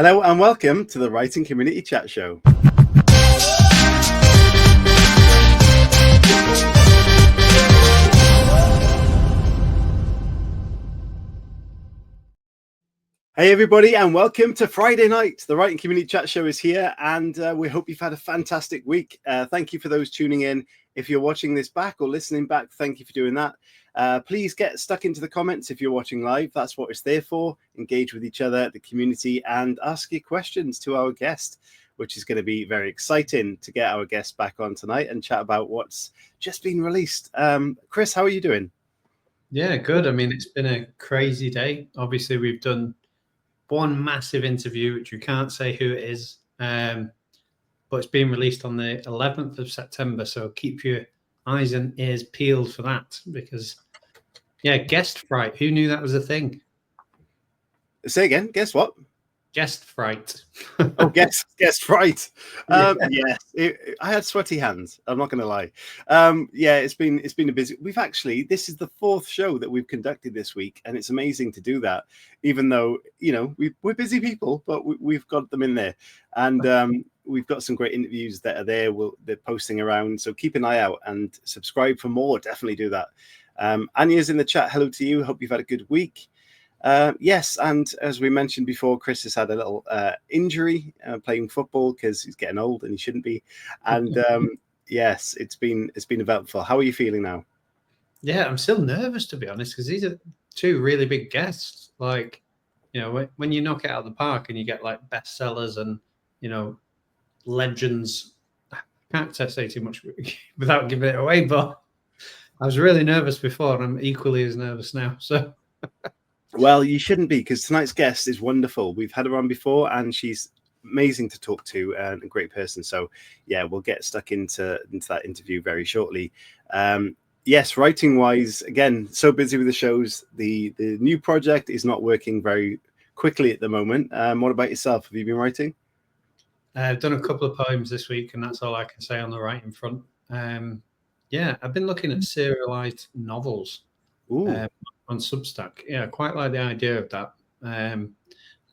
Hello and welcome to the Writing Community Chat Show. Hey everybody and welcome to Friday night. The Writing Community Chat Show is here and we hope you've had a fantastic week. Thank you for those tuning in. If you're watching this back or listening back, thank you for doing that. Please get stuck into the comments if you're watching live. That's what it's there for. Engage with each other, the community, and ask your questions to our guest, which is going to be very exciting to get our guest back on tonight and chat about what's just been released. Chris, how are you doing? Yeah, good. I mean, it's been a crazy day. Obviously, we've done one massive interview, which you can't say who it is, but it's being released on the 11th of September. So keep your eyes and ears peeled for that because, yeah, guest fright. Who knew that was a thing? Say again, guess what? Guest fright. Oh, guest fright. Yes, I had sweaty hands. I'm not going to lie. Yeah, it's been a busy. This is the fourth show that we've conducted this week, and it's amazing to do that. Even though we're busy people, but we've got them in there, and we've got some great interviews that are there. They're posting around, so keep an eye out and subscribe for more. Definitely do that. Anya's in the chat. Hello to you. Hope you've had a good week. Yes, and as we mentioned before, Chris has had a little injury playing football because he's getting old and he shouldn't be. And yes, it's been eventful. How are you feeling now? Yeah, I'm still nervous, to be honest, because these are two really big guests. Like, when you knock it out of the park and you get like bestsellers and legends. I can't say too much without giving it away, but I was really nervous before, and I'm equally as nervous now. So. Well, you shouldn't be, because tonight's guest is wonderful. We've had her on before, and she's amazing to talk to and a great person. So, yeah, we'll get stuck into that interview very shortly. Yes, writing-wise, again, so busy with the shows. The new project is not working very quickly at the moment. What about yourself? Have you been writing? I've done a couple of poems this week, and that's all I can say on the writing front. Yeah, I've been looking at serialized novels. On Substack. Yeah, I quite like the idea of that. And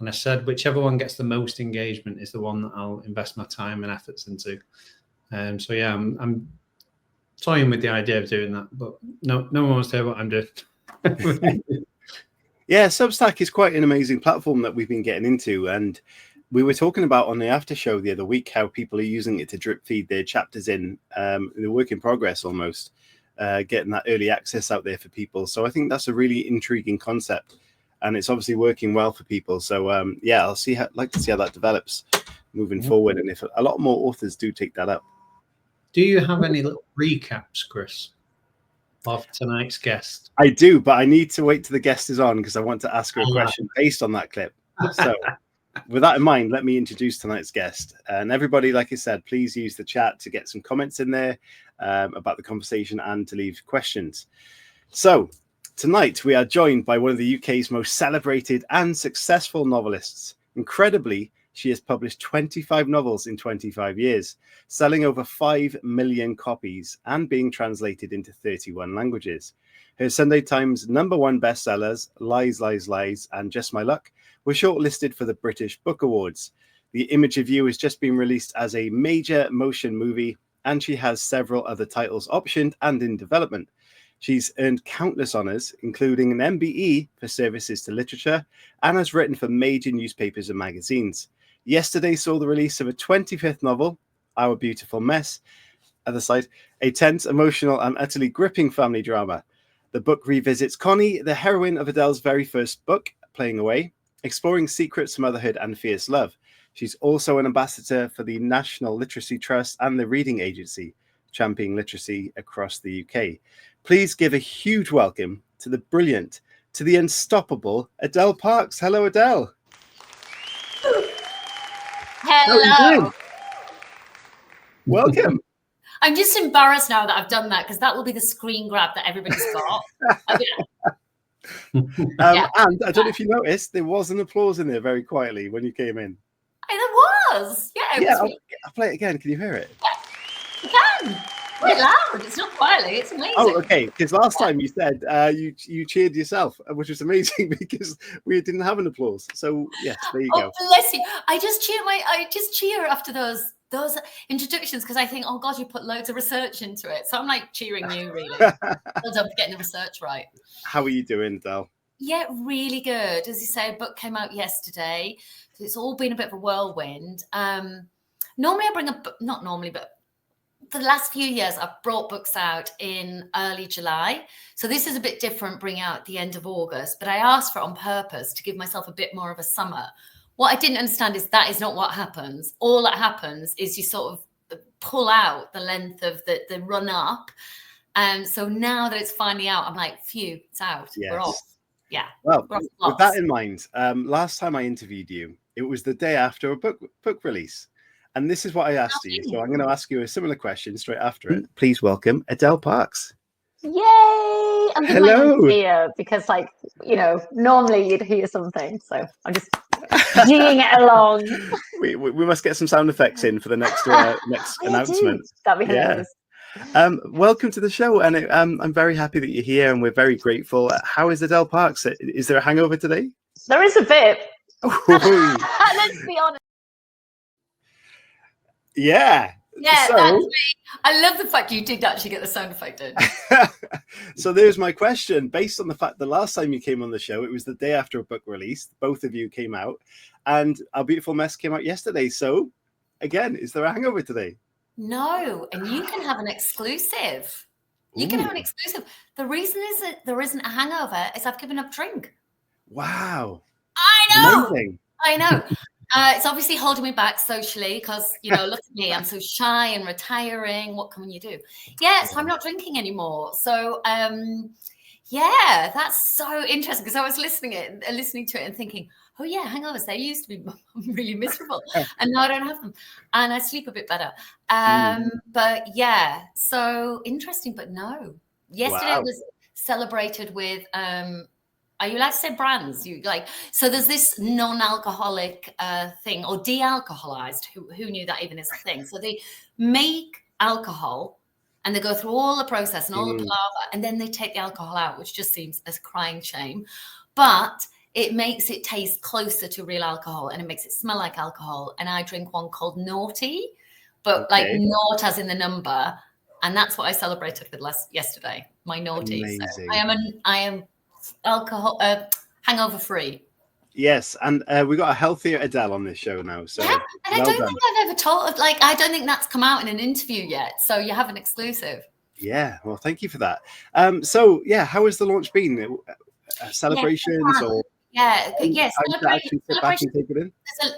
I said, whichever one gets the most engagement is the one that I'll invest my time and efforts into. So yeah, I'm toying with the idea of doing that, but no one wants to hear what I'm doing. Yeah, Substack is quite an amazing platform that we've been getting into, and we were talking about on the after show the other week how people are using it to drip feed their chapters in the work in progress almost. Getting that early access out there for people. So I think that's a really intriguing concept, and it's obviously working well for people. So yeah, like to see how that develops moving forward, and if a lot more authors do take that up. Do you have any little recaps, Chris, of tonight's guest? I do, but I need to wait till the guest is on because I want to ask her a question based on that clip. So with that in mind, let me introduce tonight's guest. And everybody, like I said, please use the chat to get some comments in there about the conversation and to leave questions. So tonight we are joined by one of the UK's most celebrated and successful novelists. Incredibly, she has published 25 novels in 25 years, selling over 5 million copies and being translated into 31 languages. Her Sunday Times #1 bestsellers, Lies, Lies, Lies, and Just My Luck, were shortlisted for the British Book Awards. The Image of You has just been released as a major motion movie, and she has several other titles optioned and in development. She's earned countless honours, including an MBE for services to literature, and has written for major newspapers and magazines. Yesterday saw the release of a 25th novel, Our Beautiful Mess, other side, a tense, emotional, and utterly gripping family drama. The book revisits Connie, the heroine of Adele's very first book, Playing Away, exploring secrets, motherhood, and fierce love. She's also an ambassador for the National Literacy Trust and the Reading Agency, championing literacy across the UK. Please give a huge welcome to the brilliant, to the unstoppable Adele Parks. Hello, Adele. Hello. Welcome. I'm just embarrassed now that I've done that because that will be the screen grab that everybody's got. And I don't know if you noticed, there was an applause in there very quietly when you came in. There was. Yeah. I'll play it again. Can you hear it? Yeah, you can. Quite loud. It's not quietly. It's amazing. Oh, okay. Because last time you said you cheered yourself, which was amazing because we didn't have an applause. So yes, there you go. Bless you. I just cheer after those introductions because I think, oh God, you put loads of research into it. So I'm like cheering you, really. Well done for getting the research right. How are you doing, Adele? Yeah, really good. As you say, a book came out yesterday. So it's all been a bit of a whirlwind. Normally I bring a book, not normally, but for the last few years, I've brought books out in early July. So this is a bit different, bring out at the end of August, but I asked for it on purpose to give myself a bit more of a summer. What I didn't understand is that is not what happens. All that happens is you sort of pull out the length of the run up. And so now that it's finally out, I'm like, phew, it's out. Yes. We're off. Yeah. Well, with that in mind, last time I interviewed you, it was the day after a book release. And this is what I asked you. So I'm going to ask you a similar question straight after it. Please welcome Adele Parks. Yay! I'm just Hello. here because, like, you know, normally you'd hear something. So I'm just G'ing it along. We must get some sound effects in for the next announcement. That'd be hilarious. Welcome to the show, and I'm very happy that you're here, and we're very grateful. How is Adele Parks? Is there a hangover today? There is a bit. Let's be honest. Yeah. Yeah, so, that's me. I love the fact you did actually get the sound effect in. So there's my question. Based on the fact the last time you came on the show, it was the day after a book release. Both of you came out, and Our Beautiful Mess came out yesterday. So, again, is there a hangover today? No, and you can have an exclusive. You can have an exclusive. The reason is that there isn't a hangover is I've given up drink. Wow. I know. Amazing. I know. It's obviously holding me back socially because, you know, look at me, I'm so shy and retiring. What can you do? Yeah, so I'm not drinking anymore. So, yeah, that's so interesting because I was listening to it and thinking, oh yeah, hangovers, they used to be really miserable and now I don't have them and I sleep a bit better. But yeah, so interesting, but no. Yesterday was celebrated with, are you allowed to say brands? So there's this non-alcoholic thing, or de-alcoholized. Who knew that even is a thing? So they make alcohol and they go through all the process and all the palaver, and then they take the alcohol out, which just seems a crying shame. But it makes it taste closer to real alcohol and it makes it smell like alcohol. And I drink one called Naughty, but like naught as in the number. And that's what I celebrated with yesterday, my Naughty. So I am alcohol hangover free. Yes, and we got a healthier Adele on this show now. So yeah, and I don't think I've ever told, like, I don't think that's come out in an interview yet. So you have an exclusive. Yeah, well, thank you for that. So yeah, how has the launch been? Celebrations or? Yeah. Actually sit back and take it in?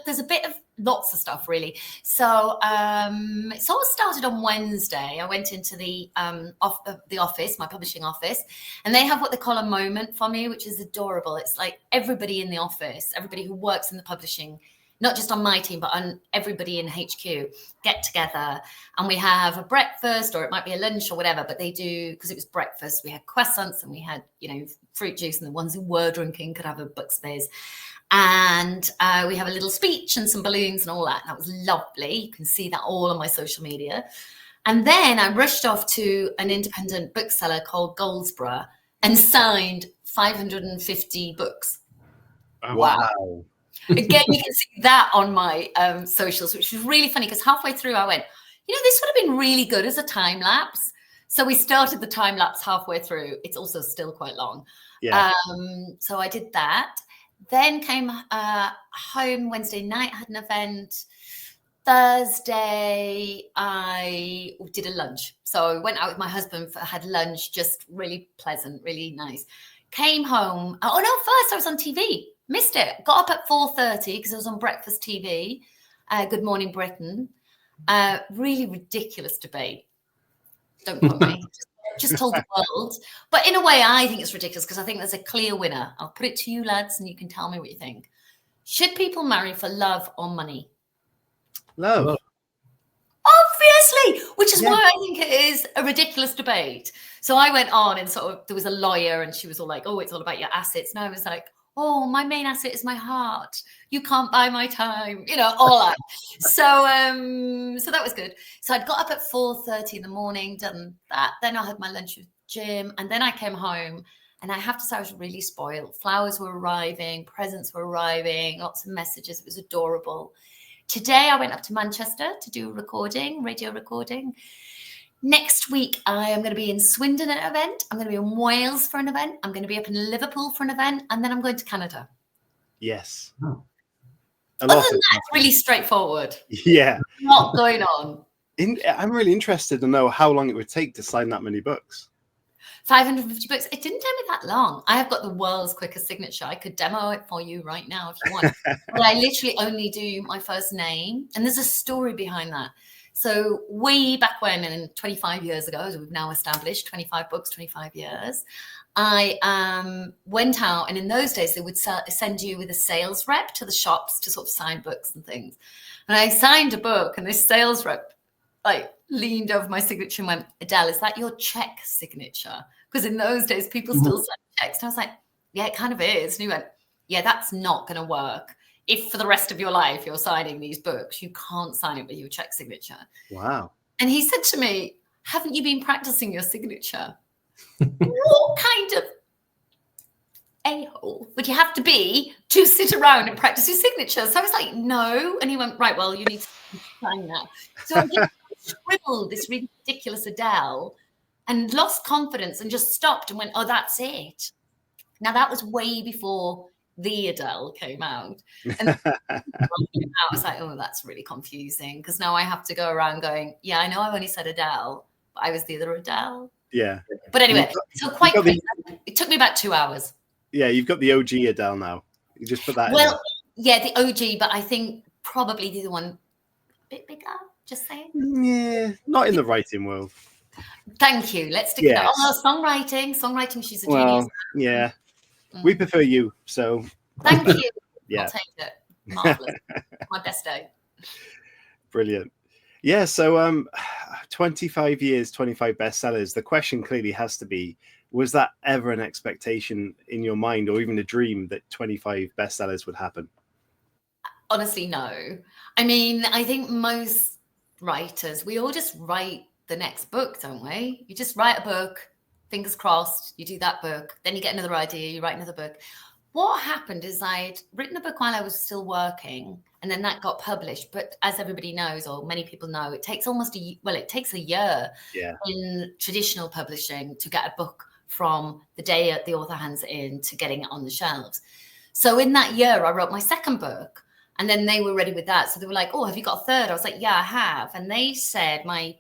There's a bit of lots of stuff, really. So it sort of started on Wednesday. I went into the office, my publishing office, and they have what they call a moment for me, which is adorable. It's like everybody in the office, everybody who works in the publishing, not just on my team, but on everybody in HQ, get together and we have a breakfast, or it might be a lunch or whatever, but they do, because it was breakfast, we had croissants and we had, you know, fruit juice, and the ones who were drinking could have a book space. And we have a little speech and some balloons and all that. And that was lovely. You can see that all on my social media. And then I rushed off to an independent bookseller called Goldsborough and signed 550 books. Wow. Again, you can see that on my socials, which was really funny because halfway through I went, you know, this would have been really good as a time lapse. So we started the time lapse halfway through. It's also still quite long. Yeah. So I did that. Then came home Wednesday night, had an event. Thursday, I did a lunch. So I went out with my husband, had lunch, just really pleasant, really nice. Came home. Oh, no, first I was on TV. Missed it. Got up at 4:30 because I was on breakfast TV. Good Morning Britain. Really ridiculous debate. Don't quote me. Just told the world. But in a way, I think it's ridiculous because I think there's a clear winner. I'll put it to you, lads, and you can tell me what you think. Should people marry for love or money? Love. Obviously, which is why I think it is a ridiculous debate. So I went on and sort of, there was a lawyer and she was all like, oh, it's all about your assets. And I was like, oh, my main asset is my heart. You can't buy my time, you know, all that. So that was good. So I'd got up at 4:30 in the morning, done that. Then I had my lunch with Jim, and then I came home. And I have to say, I was really spoiled. Flowers were arriving, presents were arriving, lots of messages. It was adorable. Today, I went up to Manchester to do a recording, radio recording. Next week, I am going to be in Swindon at an event. I'm going to be in Wales for an event. I'm going to be up in Liverpool for an event. And then I'm going to Canada. Yes. Oh. Other than that, it's really straightforward. Yeah. There's a lot going on. I'm really interested to know how long it would take to sign that many books. 550 books. It didn't take me that long. I have got the world's quickest signature. I could demo it for you right now if you want. But I literally only do my first name. And there's a story behind that. So way back when, and 25 years ago, as we've now established, 25 books, 25 years, I went out. And in those days, they would send you with a sales rep to the shops to sort of sign books and things. And I signed a book, and this sales rep like leaned over my signature and went, Adele, is that your check signature? Because in those days, people still sign checks. And I was like, yeah, it kind of is. And he went, yeah, that's not going to work. If for the rest of your life you're signing these books, you can't sign it with your check signature. Wow. And he said to me, haven't you been practicing your signature? What kind of a-hole would you have to be to sit around and practice your signature? So I was like, no. And he went, right, well, you need to sign that. So I just scribbled this ridiculous Adele and lost confidence and just stopped and went, oh, that's it. Now, that was way before the Adele came out. And I was like, oh, that's really confusing, because now I have to go around going, yeah, I know I've only said Adele, but I was the other Adele. Yeah. But anyway, so quite quick. It took me about 2 hours. Yeah, you've got the OG Adele now. You just put that in. Well, yeah, the OG, but I think probably the other one a bit bigger, just saying. Yeah, not in the writing world. Thank you. Let's stick Yes. it out. Oh, songwriting, she's a Well, genius. yeah. We prefer you, so. Thank you. Yeah. I'll take it. Marvelous. My best day. Brilliant. Yeah, so 25 years, 25 bestsellers. The question clearly has to be, was that ever an expectation in your mind, or even a dream, that 25 bestsellers would happen? Honestly, no. I mean, I think most writers, we all just write the next book, don't we? You just write a book, fingers crossed, you do that book, then you get another idea, you write another book. What happened is I'd written a book while I was still working, and then that got published. But as everybody knows, or many people know, it takes it takes a year in traditional publishing to get a book from the day the author hands it in to getting it on the shelves. So in that year, I wrote my second book, and then they were ready with that. So they were like, oh, have you got a third? I was like, yeah, I have. And they said, my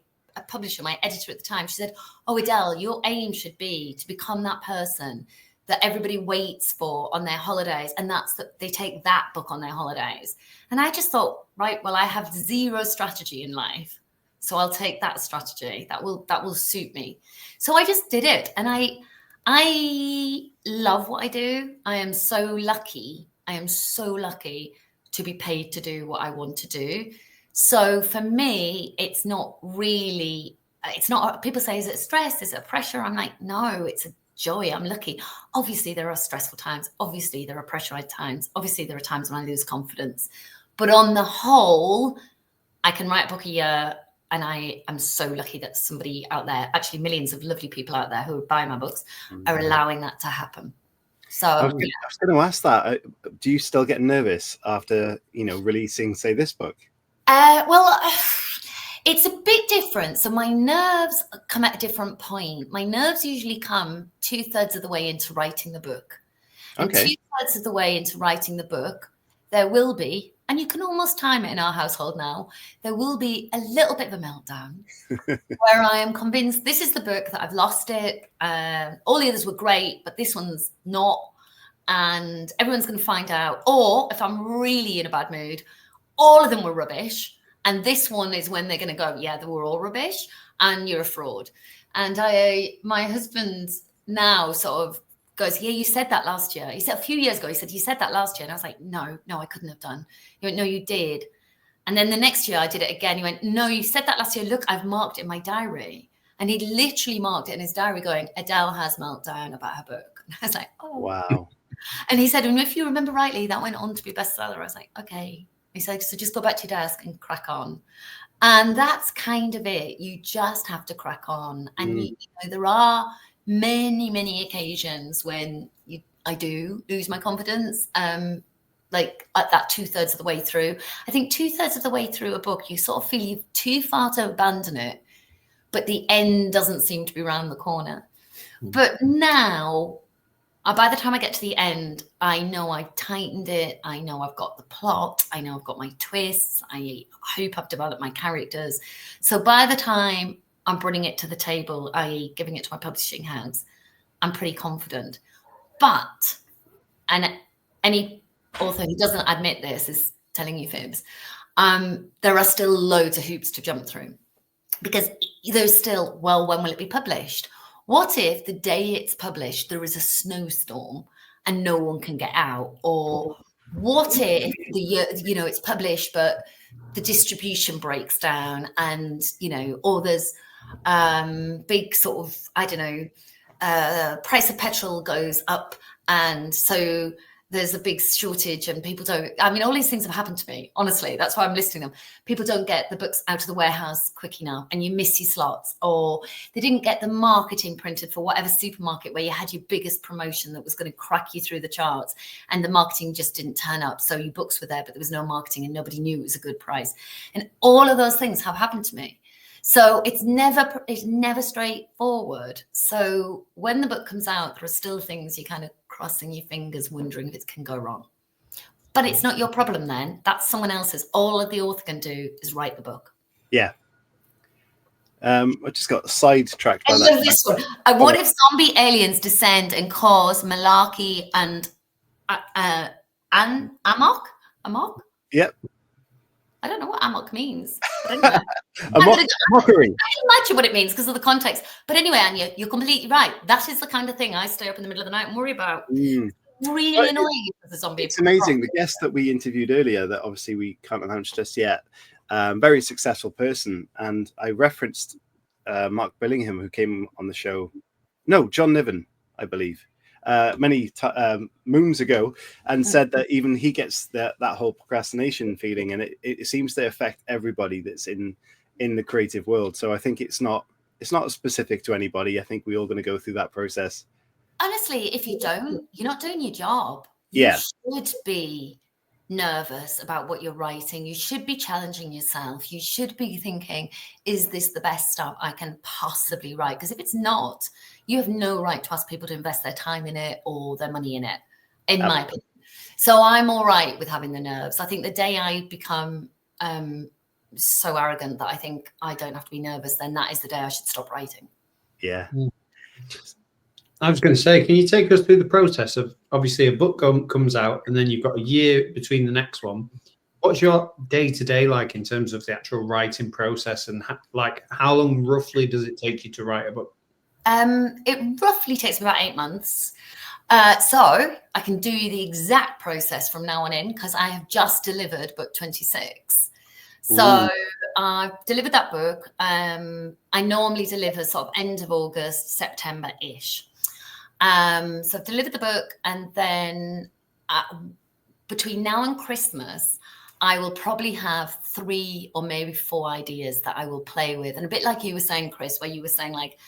publisher, my editor at the time, she said, oh, Adele, your aim should be to become that person that everybody waits for on their holidays. And that's that they take that book on their holidays. And I just thought, right, well, I have zero strategy in life, so I'll take that strategy. That will suit me. So I just did it. And I love what I do. I am so lucky. To be paid to do what I want to do. So for me, it's not, people say, is it stress? Is it pressure? I'm like, no, it's a joy. I'm lucky. Obviously, there are stressful times. Obviously, there are pressurized times. Obviously, there are times when I lose confidence. But on the whole, I can write a book a year, and I am so lucky that somebody out there, actually millions of lovely people out there who buy my books, are allowing that to happen. So I was going to ask that. Do you still get nervous after, releasing, say, this book? Well, it's a bit different. So my nerves come at a different point. My nerves usually come 2/3 of the way into writing the book. And Okay. 2/3 of the way into writing the book, there will be, and you can almost time it in our household now, there will be a little bit of a meltdown where I am convinced this is the book that I've lost it. All the others were great, but this one's not. And everyone's going to find out. Or if I'm really in a bad mood, all of them were rubbish. And this one is when they're going to go, yeah, they were all rubbish and you're a fraud. And my husband now sort of goes, yeah, you said that last year. He said a few years ago, he said, you said that last year. And I was like, no, I couldn't have done. He went, no, you did. And then the next year I did it again. He went, no, you said that last year. Look, I've marked it in my diary. And he literally marked it in his diary going, Adele has meltdown about her book. And I was like, oh. Wow. And he said, and if you remember rightly, that went on to be a bestseller. I was like, okay. He said, so just go back to your desk and crack on. And that's kind of it. You just have to crack on. And you know, there are many, many occasions when I do lose my confidence. Like at that 2/3 of the way through. I think 2/3 of the way through a book, you sort of feel you're too far to abandon it, but the end doesn't seem to be around the corner. But now, by the time I get to the end, I know I've tightened it. I know I've got the plot. I know I've got my twists. I hope I've developed my characters. So by the time I'm bringing it to the table, i.e. giving it to my publishing house, I'm pretty confident. But, and any author who doesn't admit this is telling you fibs, there are still loads of hoops to jump through. Because there's still, well, when will it be published? What if the day it's published, there is a snowstorm and no one can get out? Or what if it's published, but the distribution breaks down and, or there's big sort of, I don't know, price of petrol goes up. And so there's a big shortage and people don't, all these things have happened to me, honestly. That's why I'm listing them. People don't get the books out of the warehouse quick enough and you miss your slots, or they didn't get the marketing printed for whatever supermarket where you had your biggest promotion that was going to crack you through the charts, and the marketing just didn't turn up. So your books were there, but there was no marketing and nobody knew it was a good price. And all of those things have happened to me. So it's never straightforward. So when the book comes out, there are still things you kind of crossing your fingers, wondering if it can go wrong. But it's not your problem then. That's someone else's. All the author can do is write the book. Yeah. I just got sidetracked by that. I love this one. What if zombie aliens descend and cause malarkey and amok? Amok? Yep. I don't know what amok means. Mockery. I can imagine what it means because of the context. But anyway, Anya, you're completely right. That is the kind of thing I stay up in the middle of the night and worry about. Really annoying as a zombie. It's amazing. The guest that we interviewed earlier, that obviously we can't announce just yet, very successful person. And I referenced Mark Billingham, who came on the show. No, John Niven, I believe. Many moons ago, and said that even he gets that whole procrastination feeling, and it seems to affect everybody that's in the creative world. So I think it's not specific to anybody. I think we're all going to go through that process. Honestly, if you don't, you're not doing your job. Yeah. You should be nervous about what you're writing. You should be challenging yourself. You should be thinking, is this the best stuff I can possibly write? Because if it's not, you have no right to ask people to invest their time in it or their money in it, in my opinion. So I'm all right with having the nerves. I think the day I become so arrogant that I think I don't have to be nervous, then that is the day I should stop writing. Yeah. I was going to say, can you take us through the process of, obviously a book comes out and then you've got a year between the next one. What's your day-to-day like in terms of the actual writing process, and how long roughly does it take you to write a book? It roughly takes me about 8 months. So I can do the exact process from now on in because I have just delivered book 26. So I've delivered that book. I normally deliver sort of end of August, September-ish. So I've delivered the book, and then between now and Christmas, I will probably have 3 or maybe 4 ideas that I will play with. And a bit like you were saying, Chris, where you were saying, like,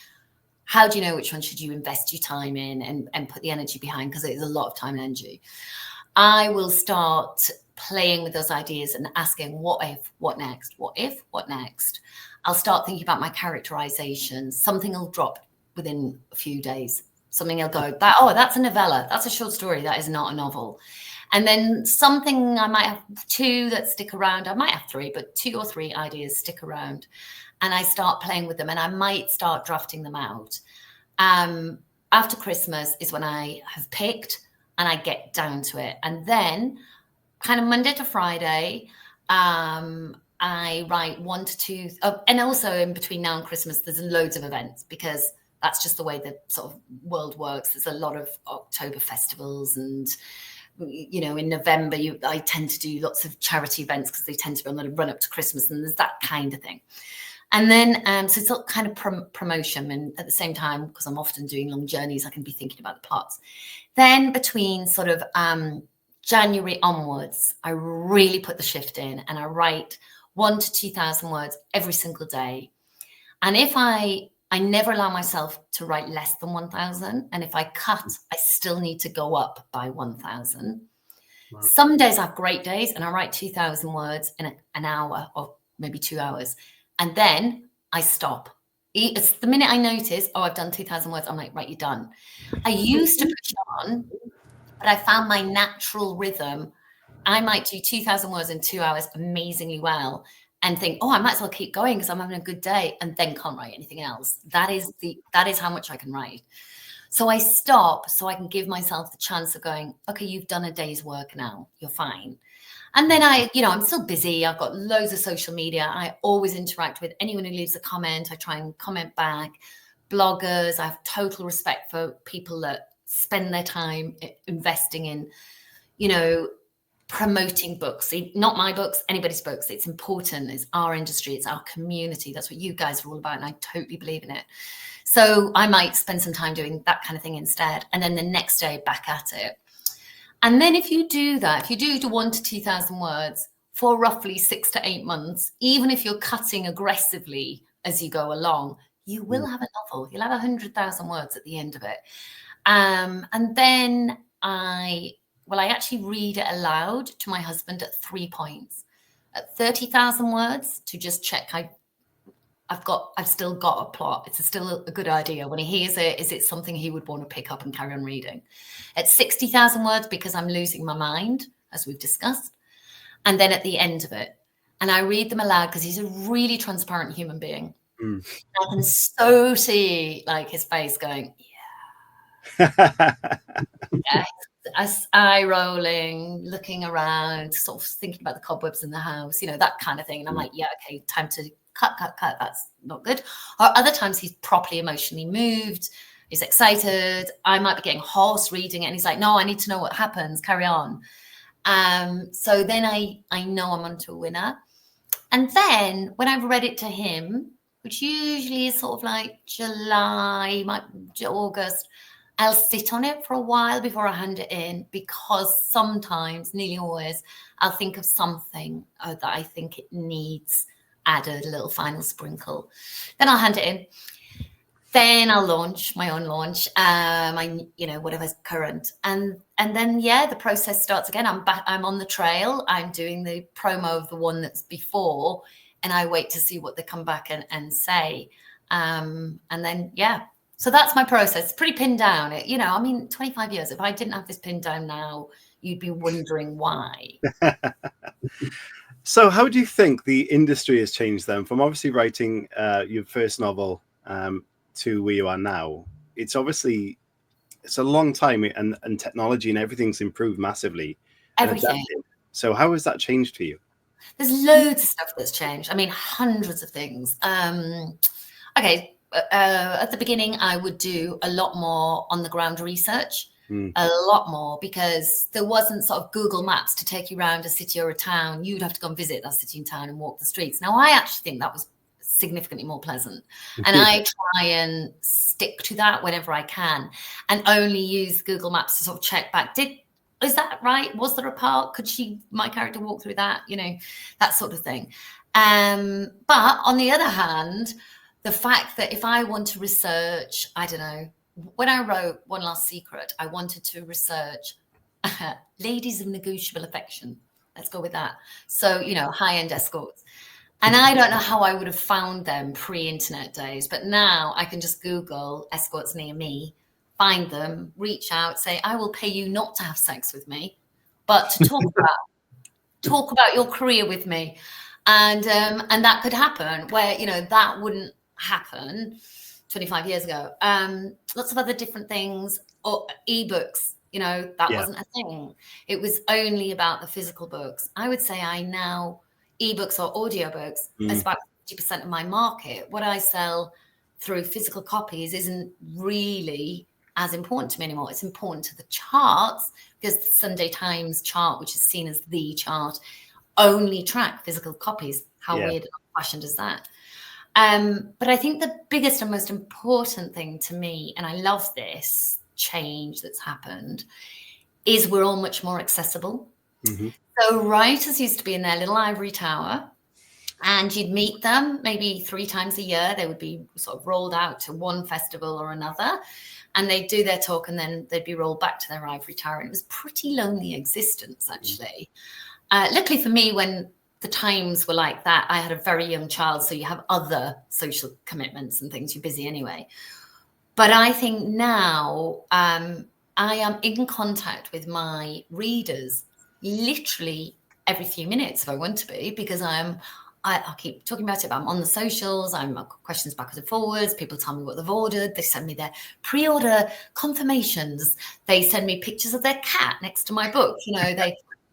how do you know which one should you invest your time in and put the energy behind? Because it is a lot of time and energy. I will start playing with those ideas and asking, what if, what next? What if, what next? I'll start thinking about my characterizations. Something will drop within a few days. Something will go, that's a novella. That's a short story. That is not a novel. And then something, I might have 2 that stick around. I might have 3, but 2 or 3 ideas stick around. And I start playing with them, and I might start drafting them out. After Christmas is when I have picked and I get down to it. And then kind of Monday to Friday, I write 1 to 2. And also in between now and Christmas, there's loads of events because that's just the way the sort of world works. There's a lot of October festivals, and in November, I tend to do lots of charity events because they tend to be on the run up to Christmas, and there's that kind of thing. And then, so it's all kind of promotion. And at the same time, because I'm often doing long journeys, I can be thinking about the plots. Then between sort of January onwards, I really put the shift in, and I write 1,000 to 2,000 words every single day. And if I never allow myself to write less than 1,000. And if I cut, I still need to go up by 1,000. Wow. Some days I have great days and I write 2,000 words in an hour or maybe 2 hours. And then I stop. It's the minute I notice, oh, I've done 2,000 words, I'm like, right, you're done. I used to push on, but I found my natural rhythm. I might do 2,000 words in 2 hours amazingly well and think, oh, I might as well keep going because I'm having a good day, and then can't write anything else. That is how much I can write. So I stop so I can give myself the chance of going, okay, you've done a day's work now, you're fine. And then I'm still busy. I've got loads of social media. I always interact with anyone who leaves a comment. I try and comment back. Bloggers, I have total respect for people that spend their time investing in, promoting books, not my books, anybody's books. It's important. It's our industry. It's our community. That's what you guys are all about. And I totally believe in it. So I might spend some time doing that kind of thing instead. And then the next day back at it. And then if you do that, if you do 1,000 to 2,000 words for roughly 6 to 8 months, even if you're cutting aggressively as you go along, you will have a novel. You'll have 100,000 words at the end of it. And then I actually read it aloud to my husband at 3 points, at 30,000 words, to just check I've still got a plot. It's still a good idea. When he hears it, is it something he would want to pick up and carry on reading? At 60,000 words, because I'm losing my mind, as we've discussed. And then at the end of it, and I read them aloud because he's a really transparent human being. I can so see his face going, yeah. Eye rolling, looking around, sort of thinking about the cobwebs in the house, that kind of thing. And I'm like, yeah, okay, time to cut. That's not good. Or other times he's properly emotionally moved. He's excited. I might be getting hoarse reading it. And he's like, no, I need to know what happens. Carry on. So then I know I'm onto a winner. And then when I've read it to him, which usually is sort of like July, August, I'll sit on it for a while before I hand it in, because sometimes, nearly always, I'll think of something that I think it needs added, a little final sprinkle. Then I'll hand it in. Then I'll launch my own launch, whatever's current. And then, the process starts again. I'm back, I'm on the trail. I'm doing the promo of the one that's before, and I wait to see what they come back and say. And then, so that's my process. It's pretty pinned down. 25 years. If I didn't have this pinned down now, you'd be wondering why. So how do you think the industry has changed then, from obviously writing your first novel to where you are now? It's a long time, and technology and everything's improved massively. Everything. So how has that changed for you? There's loads of stuff that's changed. Hundreds of things. Okay. At the beginning, I would do a lot more on the ground research, a lot more, because there wasn't sort of Google Maps to take you around a city or a town. You'd have to go and visit that city and town and walk the streets. Now, I actually think that was significantly more pleasant. And I try and stick to that whenever I can, and only use Google Maps to sort of check back. Is that right? Was there a park? Could my character walk through that? That sort of thing. But on the other hand, the fact that if I want to research, I don't know, when I wrote One Last Secret, I wanted to research ladies of negotiable affection. Let's go with that. So, high-end escorts. And I don't know how I would have found them pre-internet days, but now I can just Google escorts near me, find them, reach out, say, I will pay you not to have sex with me, but to talk about your career with me. And that could happen where, that wouldn't happen 25 years ago. Lots of other different things, or ebooks, that wasn't a thing. It was only about the physical books. I would say ebooks or audiobooks is about 50% of my market. What I sell through physical copies isn't really as important to me anymore. It's important to the charts, because the Sunday Times chart, which is seen as the chart, only track physical copies. How weird and old-fashioned is that? But I think the biggest and most important thing to me, and I love this change that's happened, is we're all much more accessible. Mm-hmm. So writers used to be in their little ivory tower, and you'd meet them maybe 3 times a year. They would be sort of rolled out to one festival or another, and they'd do their talk, and then they'd be rolled back to their ivory tower. And it was pretty lonely existence, actually. Luckily for me, when the times were like that, I had a very young child, so you have other social commitments and things. You're busy anyway. But I think now I am in contact with my readers literally every few minutes if I want to be, because I keep talking about it, but I'm on the socials, I've got questions backwards and forwards, people tell me what they've ordered, they send me their pre-order confirmations, they send me pictures of their cat next to my book,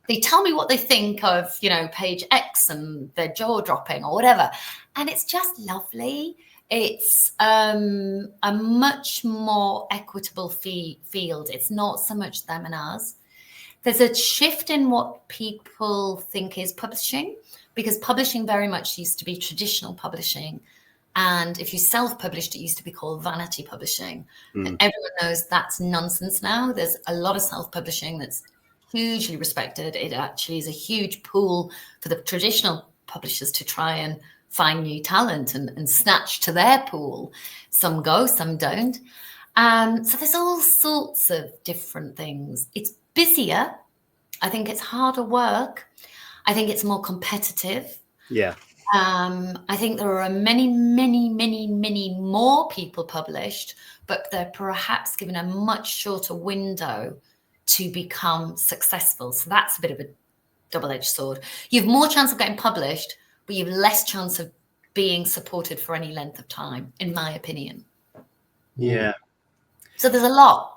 they tell me what they think of, page X and their jaw dropping or whatever. And it's just lovely. It's a much more equitable field. It's not so much them and us. There's a shift in what people think is publishing, because publishing very much used to be traditional publishing. And if you self-published, it used to be called vanity publishing. And everyone knows that's nonsense now. There's a lot of self-publishing that's hugely respected. It actually is a huge pool for the traditional publishers to try and find new talent and snatch to their pool. Some go, some don't. So there's all sorts of different things. It's busier. I think it's harder work. I think it's more competitive. Yeah. I think there are many, many, many, many more people published, but they're perhaps given a much shorter window to become successful. So that's a bit of a double-edged sword. You have more chance of getting published, but you have less chance of being supported for any length of time, in my opinion. Yeah. So there's a lot.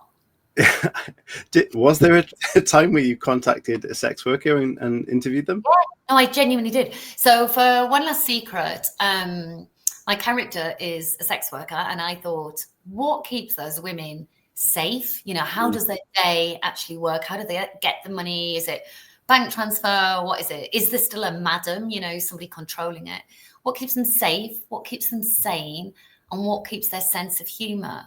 Was there a time where you contacted a sex worker and interviewed them? Yeah, no, I genuinely did. So for One Last Secret, my character is a sex worker, and I thought, what keeps those women safe? How does their day actually work? How do they get the money? Is it bank transfer? What is it? Is there still a madam, somebody controlling it? What keeps them safe? What keeps them sane? And what keeps their sense of humor?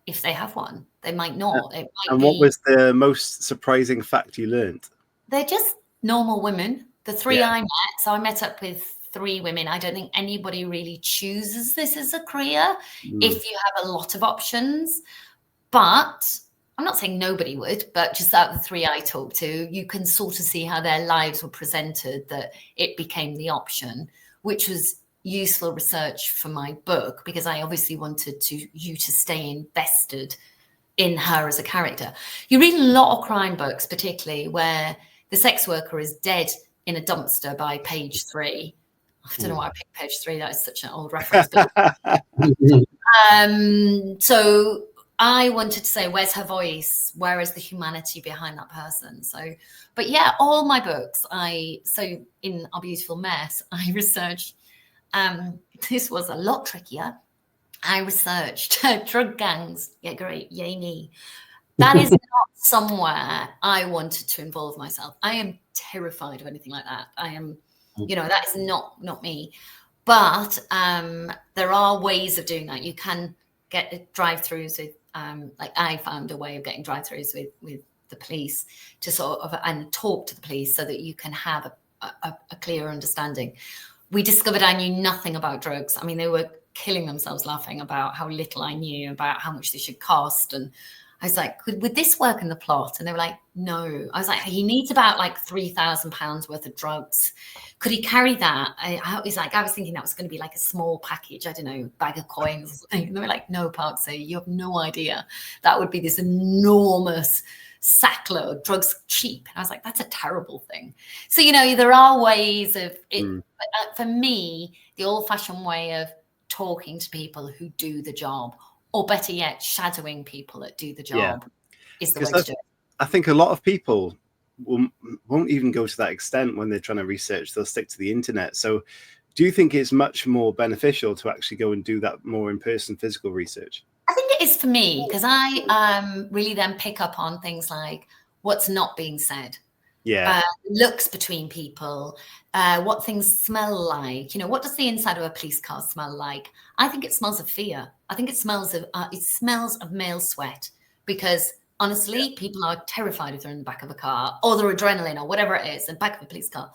If they have one, they might not. What was the most surprising fact you learned? They're just normal women. The 3 I met. So I met up with 3 women. I don't think anybody really chooses this as a career if you have a lot of options. But I'm not saying nobody would, but just out of the 3 I talked to, you can sort of see how their lives were presented, that it became the option, which was useful research for my book, because I obviously wanted you to stay invested in her as a character. You read a lot of crime books, particularly where the sex worker is dead in a dumpster by page 3. I don't know why I picked page 3. That is such an old reference. But, so I wanted to say, where's her voice? Where is the humanity behind that person? So, but yeah, all my books, so in Our Beautiful Mess, I researched, this was a lot trickier. I researched drug gangs. Yeah, great. Yay me. That is not somewhere I wanted to involve myself. I am terrified of anything like that. I am, that is not me. But there are ways of doing that. You can get drive-throughs with, like I found a way of getting drive-throughs with the police to sort of, and talk to the police so that you can have a clear understanding. We discovered I knew nothing about drugs. I mean, they were killing themselves laughing about how little I knew about how much they should cost. And I was like, would this work in the plot? And they were like, no. I was like, he needs about like £3,000 worth of drugs. Could he carry that? I was thinking that was going to be like a small package. I don't know, bag of coins. And they were like, no, Parksy, you have no idea. That would be this enormous sackload, drugs cheap. And I was like, that's a terrible thing. So, there are ways of it. But for me, the old-fashioned way of talking to people who do the job, or better yet, shadowing people that do the job is the way to do it. I think a lot of people won't even go to that extent when they're trying to research. They'll stick to the internet. So do you think it's much more beneficial to actually go and do that more in-person physical research? I think it is for me, because I really then pick up on things like what's not being said. looks between people, what things smell like. You know, what does the inside of a police car smell like? I think it smells of fear. I think it smells of male sweat, because honestly, people are terrified if they're in the back of a car, or their adrenaline, or whatever it is, in the back of a police car.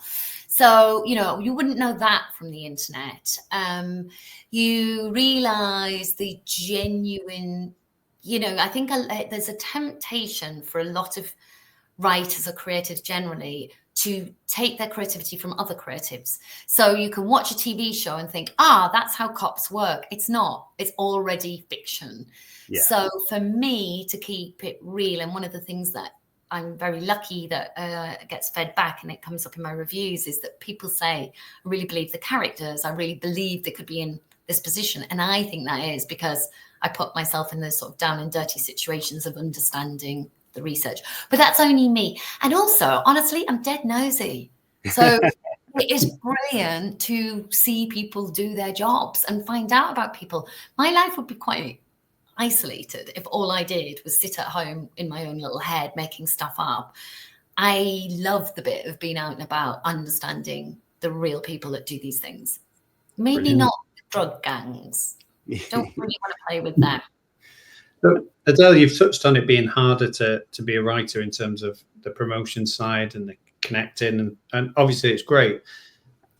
So, you know, you wouldn't know that from the internet. You realize the genuine, you know, I think there's a temptation for a lot of writers or creatives generally to take their creativity from other creatives. So you can watch a TV show and think, that's how cops work. It's not. It's already fiction. Yeah. So for me to keep it real, and one of the things that I'm very lucky that gets fed back and it comes up in my reviews, is that people say, I really believe the characters. I really believe they could be in this position. And I think that is because I put myself in those sort of down and dirty situations of understanding the research. But that's only me. And also, honestly, I'm dead nosy. So it is brilliant to see people do their jobs and find out about people. My life would be quite isolated if all I did was sit at home in my own little head making stuff up. I love the bit of being out and about, understanding the real people that do these things. Maybe brilliant. Not drug gangs. Don't really want to play with them. So, Adele, you've touched on it being harder to be a writer in terms of the promotion side and the connecting, and obviously it's great.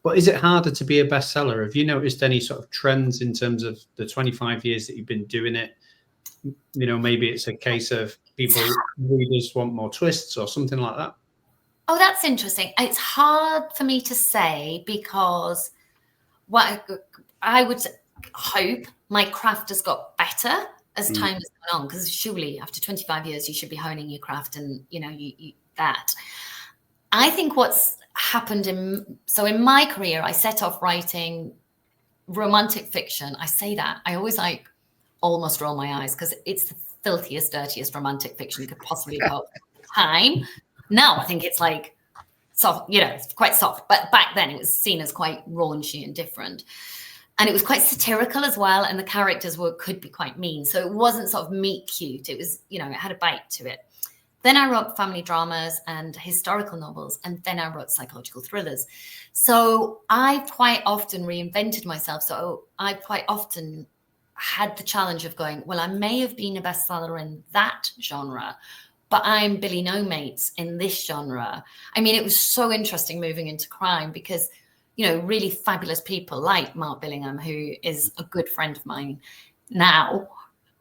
But is it harder to be a bestseller? Have you noticed any sort of trends in terms of the 25 years that you've been doing it? You know, maybe it's a case of readers want more twists or something like that. Oh, that's interesting. It's hard for me to say, because what I would hope my craft has got better as time has gone on, because surely after 25 years you should be honing your craft, and you know you that. I think what's happened in my career, I set off writing romantic fiction. I say that, I always like almost roll my eyes, because it's the filthiest, dirtiest romantic fiction you could possibly have time. Now I think it's like soft, you know, it's quite soft, but back then it was seen as quite raunchy and different. And it was quite satirical as well, and the characters could be quite mean. So it wasn't sort of meet cute. It was, you know, it had a bite to it. Then I wrote family dramas and historical novels, and then I wrote psychological thrillers. So I quite often reinvented myself. So I quite often had the challenge of going, well, I may have been a bestseller in that genre, but I'm Billy No Mates in this genre. I mean, it was so interesting moving into crime, because you know, really fabulous people like Mark Billingham, who is a good friend of mine now.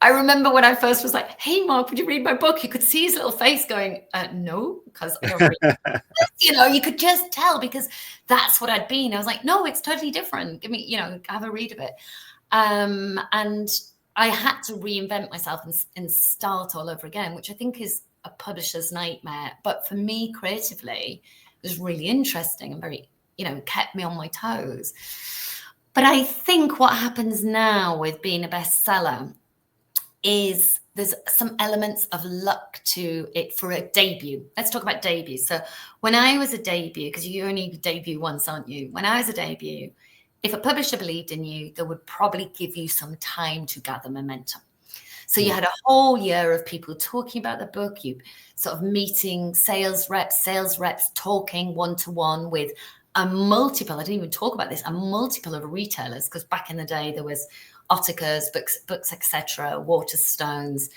I remember when I first was like, hey, Mark, would you read my book? You could see his little face going, no, because I don't read. You know, you could just tell, because that's what I'd been. I was like, no, it's totally different. Give me, you know, have a read of it. And I had to reinvent myself and start all over again, which I think is a publisher's nightmare. But for me, creatively, it was really interesting and very, you know, kept me on my toes. But I think what happens now with being a bestseller is there's some elements of luck to it for a debut. Let's talk about debuts. So when I was a debut, because you only debut once, aren't you? When I was a debut, if a publisher believed in you, they would probably give you some time to gather momentum. So you had a whole year of people talking about the book, you sort of meeting sales reps talking one-to-one with a multiple, I didn't even talk about this, a multiple of retailers, because back in the day there was Ottakar's, books etc., Waterstones,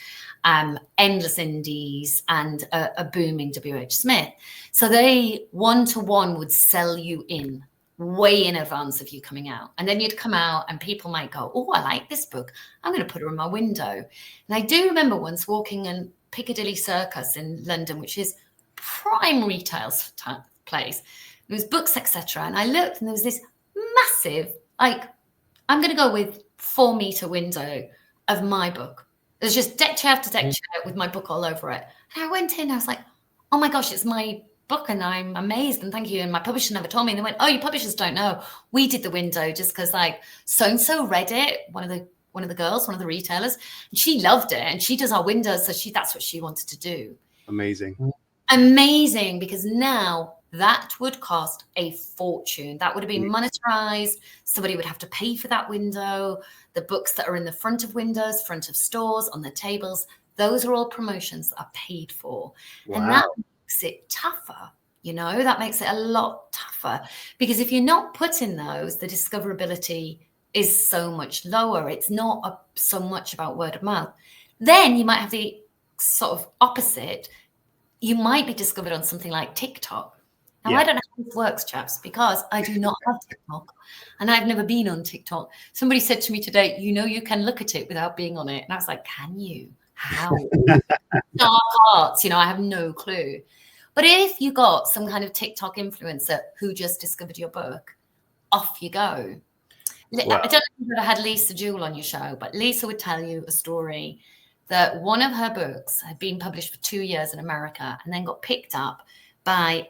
endless indies, and a booming WH Smith. So they one-to-one would sell you in way in advance of you coming out. And then you'd come out and people might go, oh, I like this book. I'm going to put her in my window. And I do remember once walking in Piccadilly Circus in London, which is prime retail place. There was books, etc. And I looked and there was this massive, like, I'm going to go with 4-meter window of my book. There's just deck chair after deck chair with my book all over it. And I went in, I was like, oh my gosh, it's my book and I'm amazed and thank you. And my publisher never told me. And they went, oh, your publishers don't know. We did the window just because like so-and-so read it, one of the girls, one of the retailers, and she loved it. And she does our windows. So that's what she wanted to do. Amazing, because now that would cost a fortune. That would have been monetized. Somebody would have to pay for that window. The books that are in the front of windows, front of stores, on the tables, those are all promotions that are paid for. Wow. And that makes it tougher That makes it a lot tougher, because if you're not putting those, the discoverability is so much lower. It's not so much about word of mouth. Then you might have the sort of opposite. You might be discovered on something like TikTok. Now, I don't know how this works, chaps, because I do not have TikTok and I've never been on TikTok. Somebody said to me today, you can look at it without being on it. And I was like, can you? How? Dark arts, I have no clue. But if you got some kind of TikTok influencer who just discovered your book, off you go. Well, I don't know if you've ever had Lisa Jewell on your show, but Lisa would tell you a story that one of her books had been published for 2 years in America and then got picked up by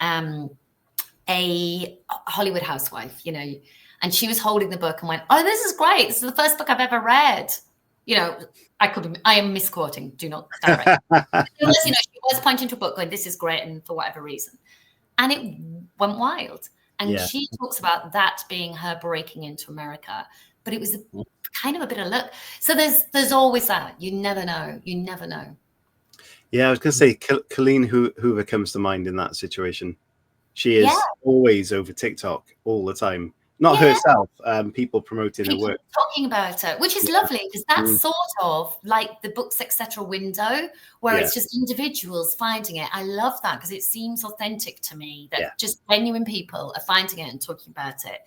a Hollywood housewife, and she was holding the book and went, "Oh, this is great. This is the first book I've ever read." I am misquoting. Do not direct. She was pointing to a book going, "This is great," and for whatever reason. And it went wild. And she talks about that being her breaking into America. But it was kind of a bit of luck. So there's always that. You never know. You never know. Yeah, I was going to say, Colleen Hoover comes to mind in that situation. She is always over TikTok all the time. Not herself, people promoting her work. Talking about it, which is lovely, because that's sort of like the Books, Etc. window, where it's just individuals finding it. I love that, because it seems authentic to me that just genuine people are finding it and talking about it.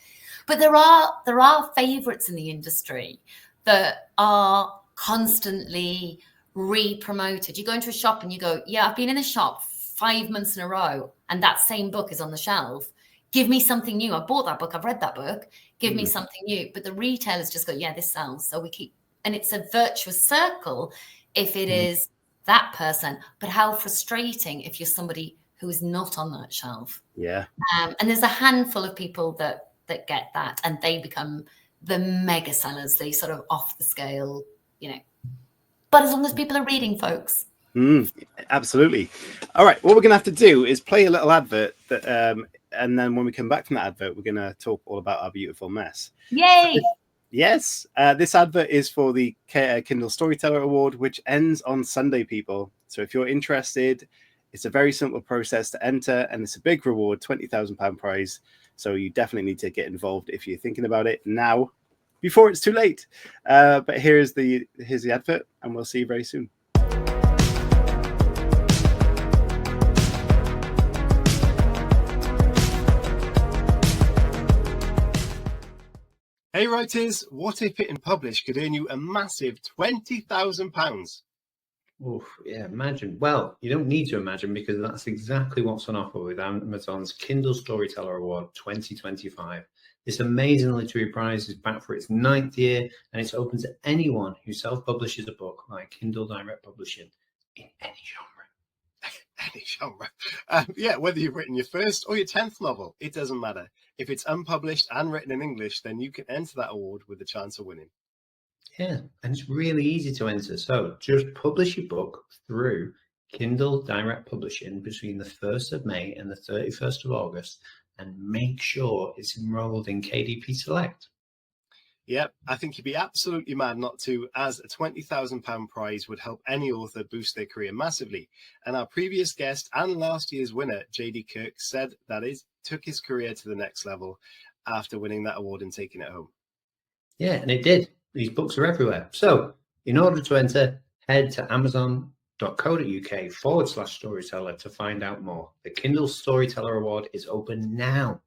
But there are favorites in the industry that are constantly re-promoted. You go into a shop and you go, I've been in the shop 5 months in a row and that same book is on the shelf. Give me something new. I bought that book. I've read that book. Give me something new. But the retailers just go, this sells. So we keep, and it's a virtuous circle if it is that person. But how frustrating if you're somebody who is not on that shelf. Yeah. And there's a handful of people that get that, and they become the mega sellers. They sort of off the scale, But as long as people are reading, folks. Absolutely. All right. What we're going to have to do is play a little advert that, and then when we come back from that advert, we're going to talk all about our beautiful mess. Yay! Yes. This advert is for the Kindle Storyteller Award, which ends on Sunday, people. So if you're interested, it's a very simple process to enter, and it's a big reward, £20,000 prize. So you definitely need to get involved if you're thinking about it now, before it's too late. But here's the advert, and we'll see you very soon. Hey writers, what if Hit and Publish could earn you a massive £20,000? Oh, yeah, imagine. Well, you don't need to imagine, because that's exactly what's on offer with Amazon's Kindle Storyteller Award 2025. This amazing literary prize is back for its 9th year, and it's open to anyone who self-publishes a book like Kindle Direct Publishing in any genre. Any genre. Whether you've written your first or your 10th novel, it doesn't matter. If it's unpublished and written in English, then you can enter that award with a chance of winning. Yeah, and it's really easy to enter. So just publish your book through Kindle Direct Publishing between the 1st of May and the 31st of August, and make sure it's enrolled in KDP Select. Yep, I think you'd be absolutely mad not to, as a £20,000 prize would help any author boost their career massively. And our previous guest and last year's winner, JD Kirk, said that it took his career to the next level after winning that award and taking it home. Yeah, and it did. These books are everywhere. So in order to enter, head to amazon.co.uk/storyteller to find out more. The Kindle Storyteller Award is open now.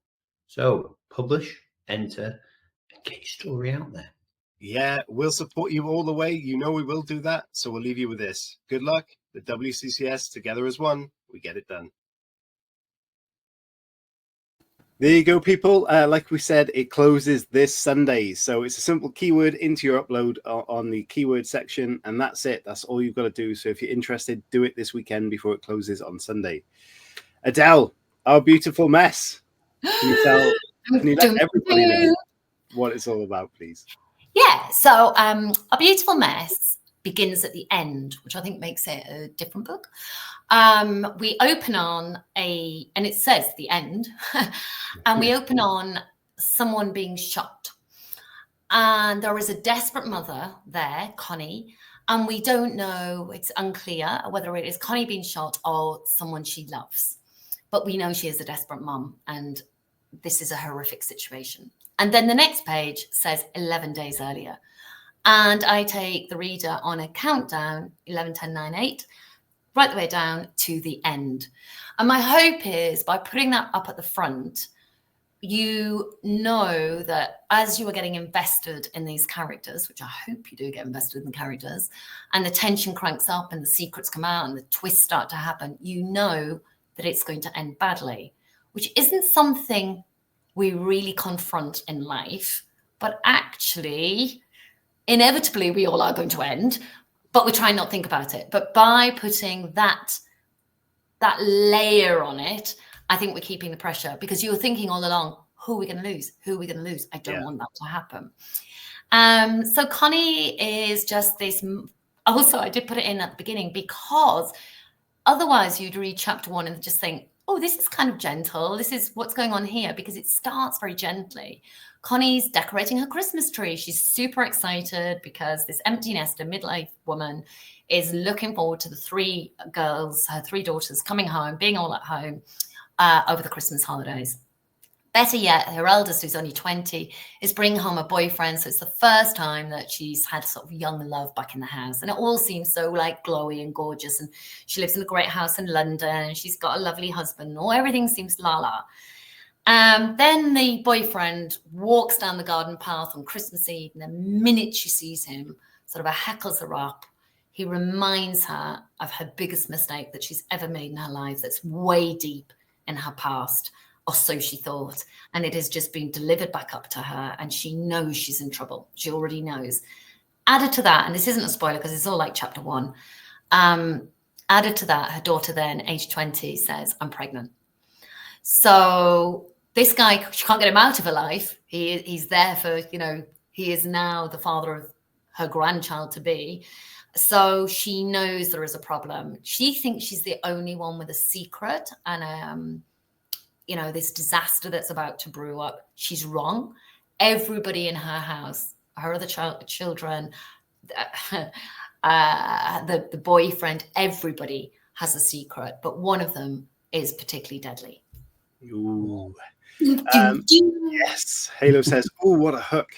So publish, enter, and get your story out there. Yeah, we'll support you all the way. You know we will do that. So we'll leave you with this. Good luck. The WCCS, together as one, we get it done. There you go, people. Like we said, it closes this Sunday. So it's a simple keyword into your upload on the keyword section, and that's it. That's all you've got to do. So if you're interested, do it this weekend before it closes on Sunday. Adele, our beautiful mess. Can you let everybody know what it's all about, please? Yeah. So A Beautiful Mess begins at the end, which I think makes it a different book. We open on and it says the end, and we open on someone being shot. And there is a desperate mother there, Connie, and we don't know, it's unclear whether it is Connie being shot or someone she loves. but we know she is a desperate mum, and this is a horrific situation. And then the next page says 11 days earlier. And I take the reader on a countdown, 11, 10, 9, 8, right the way down to the end. And my hope is by putting that up at the front, you know that as you are getting invested in these characters, which I hope you do get invested in the characters, and the tension cranks up and the secrets come out and the twists start to happen, you know that it's going to end badly, which isn't something we really confront in life, but actually, inevitably, we all are going to end, but we try not to think about it. But by putting that layer on it, I think we're keeping the pressure, because you're thinking all along, who are we going to lose? Who are we going to lose? I don't want that to happen. So Connie is just this. Also, I did put it in at the beginning because otherwise you'd read chapter 1 and just think, oh, this is kind of gentle. This is what's going on here, because it starts very gently. Connie's decorating her Christmas tree. She's super excited because this empty nester midlife woman is looking forward to the 3 girls, her 3 daughters coming home, being all at home over the Christmas holidays. Better yet, her eldest, who's only 20, is bringing home a boyfriend. So it's the first time that she's had sort of young love back in the house. And it all seems so like glowy and gorgeous. And she lives in a great house in London. And she's got a lovely husband. All everything seems la-la. Then the boyfriend walks down the garden path on Christmas Eve. And the minute she sees him, sort of heckles her up. He reminds her of her biggest mistake that she's ever made in her life, that's way deep in her past. Or so she thought, and it has just been delivered back up to her, and she knows she's in trouble. She already knows. Added to that, and this isn't a spoiler because it's all like chapter 1. Added to that, her daughter then, age 20, says, I'm pregnant. So this guy, she can't get him out of her life. He's there for, he is now the father of her grandchild to be. So she knows there is a problem. She thinks she's the only one with a secret and this disaster that's about to brew up. She's wrong. Everybody in her house, her other children, the boyfriend, everybody has a secret, but one of them is particularly deadly. Ooh. Yes. Halo says, oh, what a hook.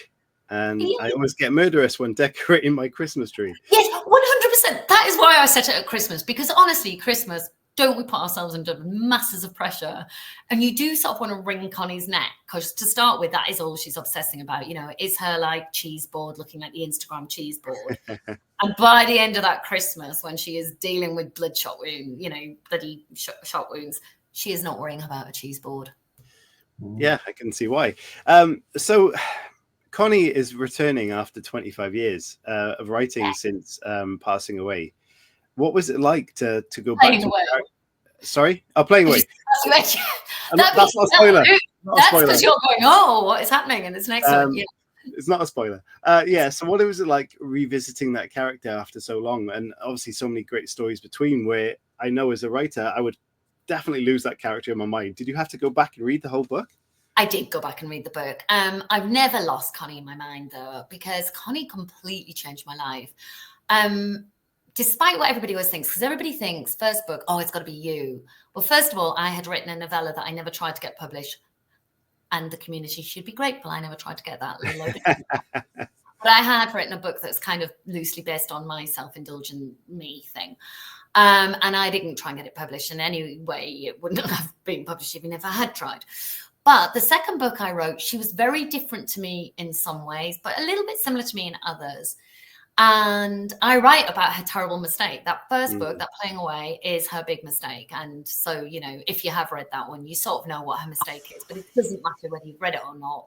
And I always get murderous when decorating my Christmas tree. Yes, 100%. That is why I set it at Christmas, because honestly, Christmas, don't we put ourselves under masses of pressure? And you do sort of want to wring Connie's neck, because to start with, that is all she's obsessing about. Is her like cheese board looking like the Instagram cheese board? And by the end of that Christmas, when she is dealing with bloodshot wounds, bloody shot wounds, she is not worrying about a cheese board. Yeah, I can see why. So Connie is returning after 25 years of writing since passing away. What was it like to go back to Sorry? Oh, playing away. That's not a spoiler. That's because you're going, oh, what is happening in this next one? Yeah. It's not a spoiler. So what was it like revisiting that character after so long? And obviously so many great stories between, where I know as a writer, I would definitely lose that character in my mind. Did you have to go back and read the whole book? I did go back and read the book. I've never lost Connie in my mind, though, because Connie completely changed my life. Despite what everybody always thinks, because everybody thinks first book, oh, it's got to be you. Well, first of all, I had written a novella that I never tried to get published, and the community should be grateful I never tried to get that. But I had written a book that's kind of loosely based on my self-indulgent me thing. And I didn't try and get it published in any way. It wouldn't have been published even if I had tried. But the second book I wrote, she was very different to me in some ways, but a little bit similar to me in others. And I write about her terrible mistake. That first book, that Playing Away, is her big mistake. And so, if you have read that one, you sort of know what her mistake is, but it doesn't matter whether you've read it or not.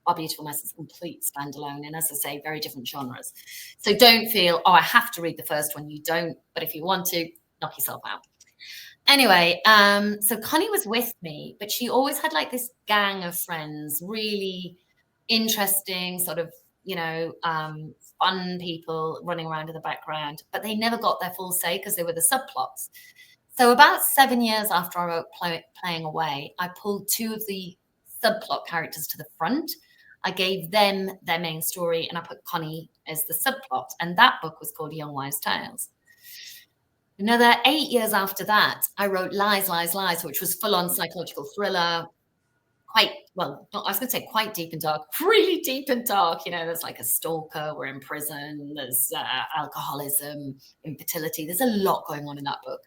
Our Beautiful Mess is a complete standalone, and as I say, very different genres. So don't feel, oh, I have to read the first one. You don't, but if you want to, knock yourself out. Anyway, so Connie was with me, but she always had like this gang of friends, really interesting sort of, fun people running around in the background, but they never got their full say because they were the subplots. So about 7 years after I wrote Playing Away, I pulled 2 of the subplot characters to the front. I gave them their main story, and I put Connie as the subplot. And that book was called Young Wives' Tales. Another 8 years after that, I wrote Lies, Lies, Lies, which was full-on psychological thriller. Quite, well, not, I was going to say quite deep and dark, really deep and dark. You know, there's like a stalker, we're in prison, there's alcoholism, infertility. There's a lot going on in that book.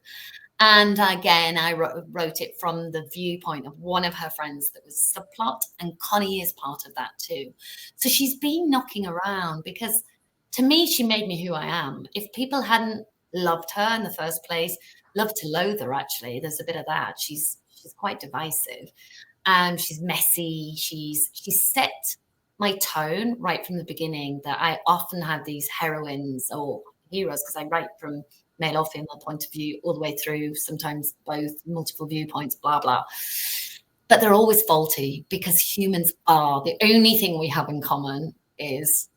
And again, I wrote it from the viewpoint of one of her friends that was subplot, and Connie is part of that too. So she's been knocking around because to me, she made me who I am. If people hadn't loved her in the first place, loved to loathe her, actually, there's a bit of that. She's quite divisive. She's messy. She's set my tone right from the beginning that I often have these heroines or heroes, because I write from male or female point of view all the way through, sometimes both, multiple viewpoints, blah, blah. But they're always faulty because humans are. The only thing we have in common is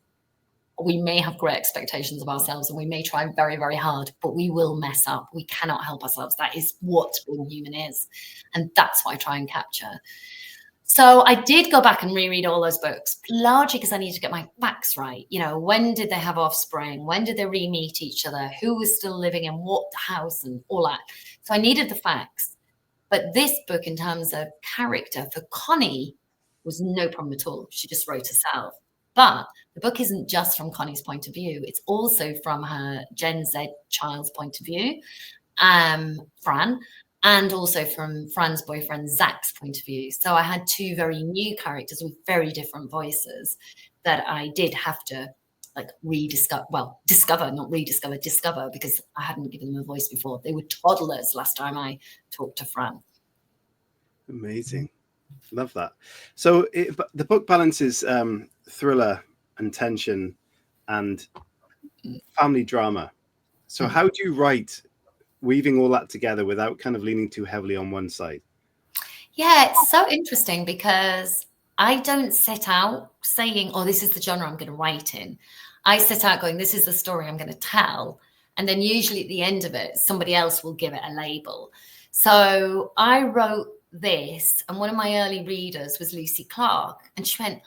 we may have great expectations of ourselves and we may try very, very hard, but we will mess up. We cannot help ourselves. That is what being human is. And that's what I try and capture. So I did go back and reread all those books, largely because I needed to get my facts right. You know, when did they have offspring? When did they re-meet each other? Who was still living in what house and all that? So I needed the facts. But this book, in terms of character for Connie, was no problem at all. She just wrote herself. But the book isn't just from Connie's point of view. It's also from her Gen Z child's point of view, Fran, and also from Fran's boyfriend, Zach's point of view. So I had two very new characters with very different voices that I did have to like discover, because I hadn't given them a voice before. They were toddlers last time I talked to Fran. Amazing. Love that. So the book balances thriller and tension and family drama. So how do you write, weaving all that together without kind of leaning too heavily on one side? Yeah, it's so interesting because I don't set out saying, oh, this is the genre I'm going to write in. I set out going, this is the story I'm going to tell. And then usually at the end of it, somebody else will give it a label. So I wrote this, and one of my early readers was Lucy Clark, and she went,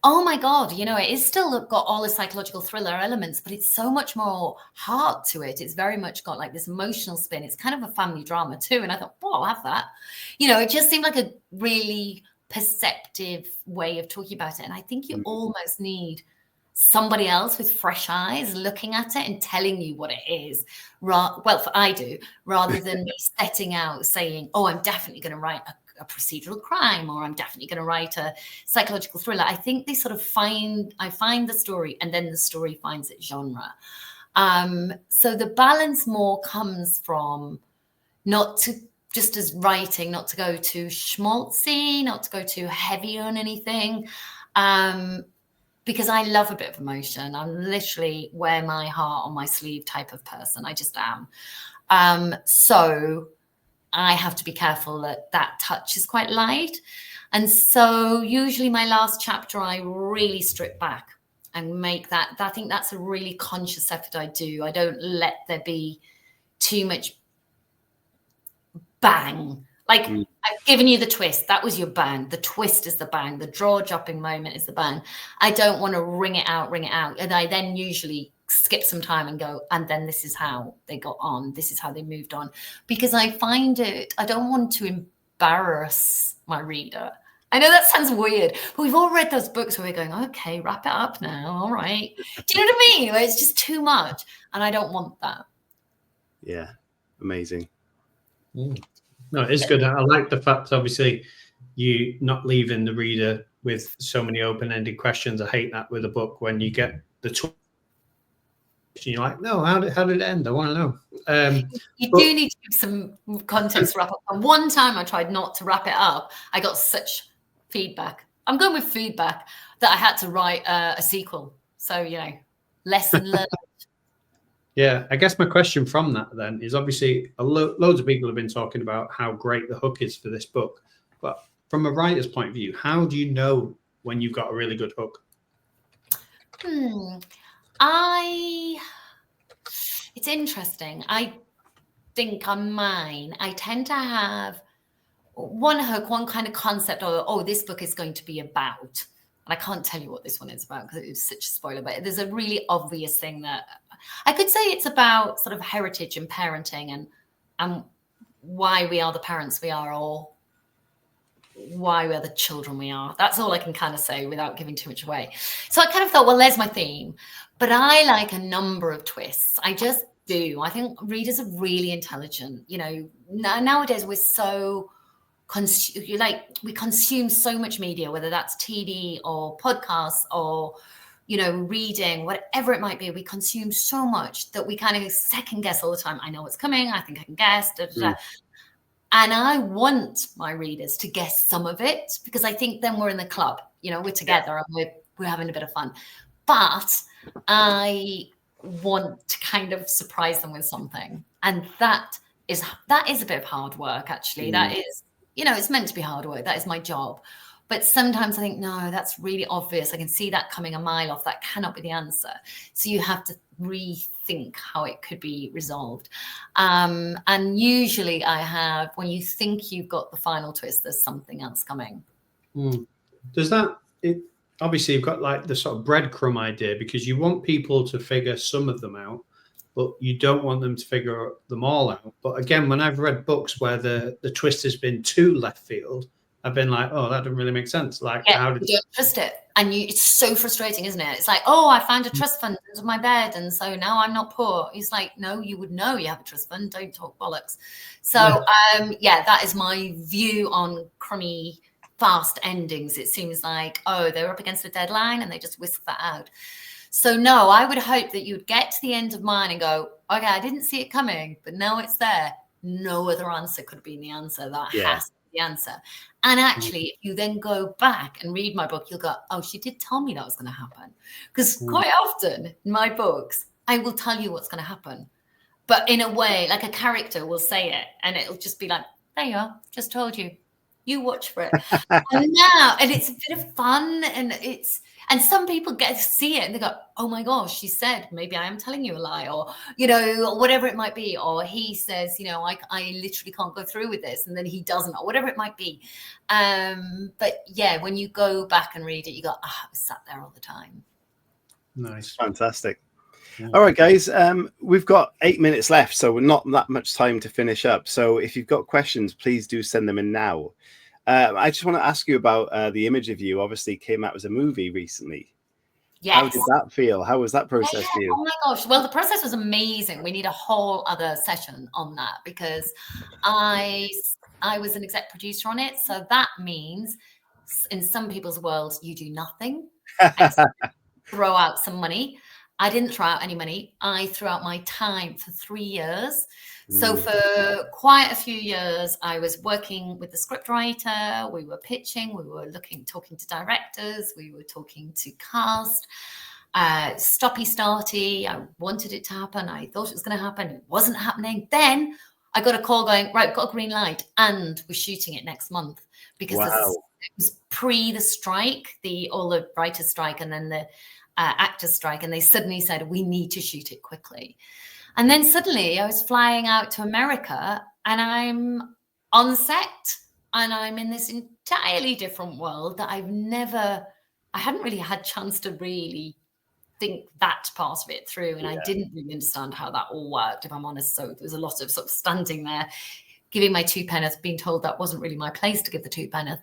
oh my God, you know, it is still got all the psychological thriller elements, but it's so much more heart to it. It's very much got like this emotional spin. It's kind of a family drama too. And I thought, well, I'll have that. You know, it just seemed like a really perceptive way of talking about it. And I think you almost need somebody else with fresh eyes looking at it and telling you what it is. I do, rather than me setting out saying, oh, I'm definitely going to write a procedural crime, or I'm definitely going to write a psychological thriller. I think they sort of I find the story and then the story finds its genre. So the balance more comes from not to just as writing, not to go too schmaltzy, not to go too heavy on anything. Because I love a bit of emotion. I'm literally wear my heart on my sleeve type of person. I just am. So I have to be careful that touch is quite light. And so usually my last chapter, I really strip back and make that. I think that's a really conscious effort I do. I don't let there be too much bang. Like I've given you the twist. That was your bang. The twist is the bang. The jaw-dropping moment is the bang. I don't want to ring it out. And I then usually skip some time and go, and then this is how they got on. This is how they moved on. Because I find I don't want to embarrass my reader. I know that sounds weird, but we've all read those books where we're going, okay, wrap it up now. All right. Do you know what I mean? Where it's just too much. And I don't want that. Yeah. Amazing. No, it's good. I like the fact, obviously, you not leaving the reader with so many open-ended questions. I hate that with a book when you get the twist. You're like, no, how did it end? I want to know. You do need to give some context to wrap up. And one time I tried not to wrap it up. I got such feedback. I'm going with feedback that I had to write a sequel. So, you know, lesson learned. Yeah, I guess my question from that then is obviously loads of people have been talking about how great the hook is for this book. But from a writer's point of view, how do you know when you've got a really good hook? It's interesting. I think on mine, I tend to have one hook, one kind of concept of, oh, this book is going to be about. And I can't tell you what this one is about because it's such a spoiler, but there's a really obvious thing that I could say it's about sort of heritage and parenting and why we are the parents we are, or why we're the children we are. That's all I can kind of say without giving too much away. So I kind of thought, well, there's my theme. But I like a number of twists. I just do. I think readers are really intelligent. You know, nowadays we're so we consume so much media, whether that's TV or podcasts or, you know, reading, whatever it might be. We consume so much that we kind of second guess all the time. I know what's coming. I think I can guess. Da, da, da. And I want my readers to guess some of it, because I think then we're in the club, you know, we're together and we're having a bit of fun. But I want to kind of surprise them with something. And that is a bit of hard work, actually. That is, you know, it's meant to be hard work. That is my job. But sometimes I think, no, that's really obvious. I can see that coming a mile off. That cannot be the answer. So you have to rethink how it could be resolved. And usually I have, when you think you've got the final twist, there's something else coming. Does that, obviously you've got like the sort of breadcrumb idea, because you want people to figure some of them out, but you don't want them to figure them all out. But again, when I've read books where the twist has been too left field, I've been like, oh, that doesn't really make sense. Like, yeah, how did you don't trust it? And it's so frustrating, isn't it? It's like, oh, I found a trust fund under my bed, and so now I'm not poor. It's like, no, you would know you have a trust fund. Don't talk bollocks. So, that is my view on crummy, fast endings. It seems like, oh, they're up against a deadline and they just whisk that out. So, no, I would hope that you'd get to the end of mine and go, okay, I didn't see it coming, but now it's there. No other answer could have been the answer. That has to be the answer. And actually, if you then go back and read my book, you'll go, oh, she did tell me that was going to happen. Because quite often in my books, I will tell you what's going to happen. But in a way, like a character will say it and it'll just be like, there you are, just told you. You watch for it. and it's a bit of fun, and some people get to see it and they go, oh my gosh, she said, maybe I am telling you a lie, or, you know, whatever it might be. Or he says, you know, I literally can't go through with this. And then he doesn't, or whatever it might be. But yeah, when you go back and read it, you go, I was sat there all the time. Nice. Fantastic. Yeah. All right, guys, we've got 8 minutes left, so we're not that much time to finish up. So if you've got questions, please do send them in now. I just want to ask you about the Image of You. Obviously came out as a movie recently. Yes. How did that feel? How was that process for you? Oh my gosh. Well, the process was amazing. We need a whole other session on that, because I was an exec producer on it. So that means in some people's worlds, you do nothing, throw out some money. I didn't throw out any money. I threw out my time for 3 years. So for quite a few years, I was working with the scriptwriter. We were pitching. We were talking to directors. We were talking to cast. Stoppy-starty. I wanted it to happen. I thought it was going to happen. It wasn't happening. Then I got a call going, right, we've got a green light, and we're shooting it next month, because it was pre the strike, all the writers' strike, and then the actors' strike, and they suddenly said, we need to shoot it quickly. And then suddenly I was flying out to America, and I'm on set, and I'm in this entirely different world that I hadn't really had a chance to really think that part of it through. And I didn't really understand how that all worked, if I'm honest. So there was a lot of sort of standing there, giving my 2 penneth, being told that wasn't really my place to give the 2 penneth.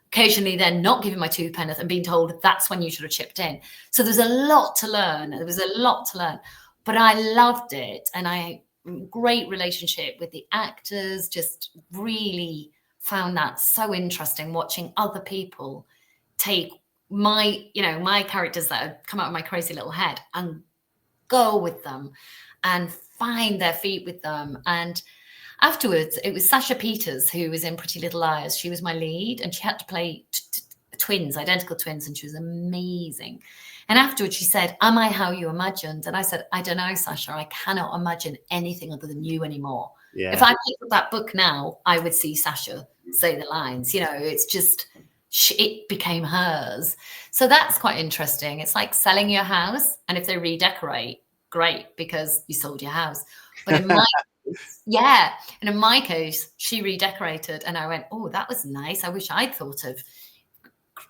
Occasionally then not giving my 2 penneth and being told that's when you should have chipped in. So there's a lot to learn. But I loved it, and great relationship with the actors. Just really found that so interesting, watching other people take my characters that have come out of my crazy little head and go with them and find their feet with them. And afterwards, it was Sasha Peters, who was in Pretty Little Liars. She was my lead, and she had to play twins, identical twins, and she was amazing. And afterwards she said, am I how you imagined? And I said, I don't know, Sasha, I cannot imagine anything other than you anymore. Yeah. If I picked up that book now, I would see Sasha say the lines. You know, it's just, it became hers. So that's quite interesting. It's like selling your house, and if they redecorate, great, because you sold your house. But in my case, and in my case, she redecorated, and I went, oh, that was nice. I wish I'd thought of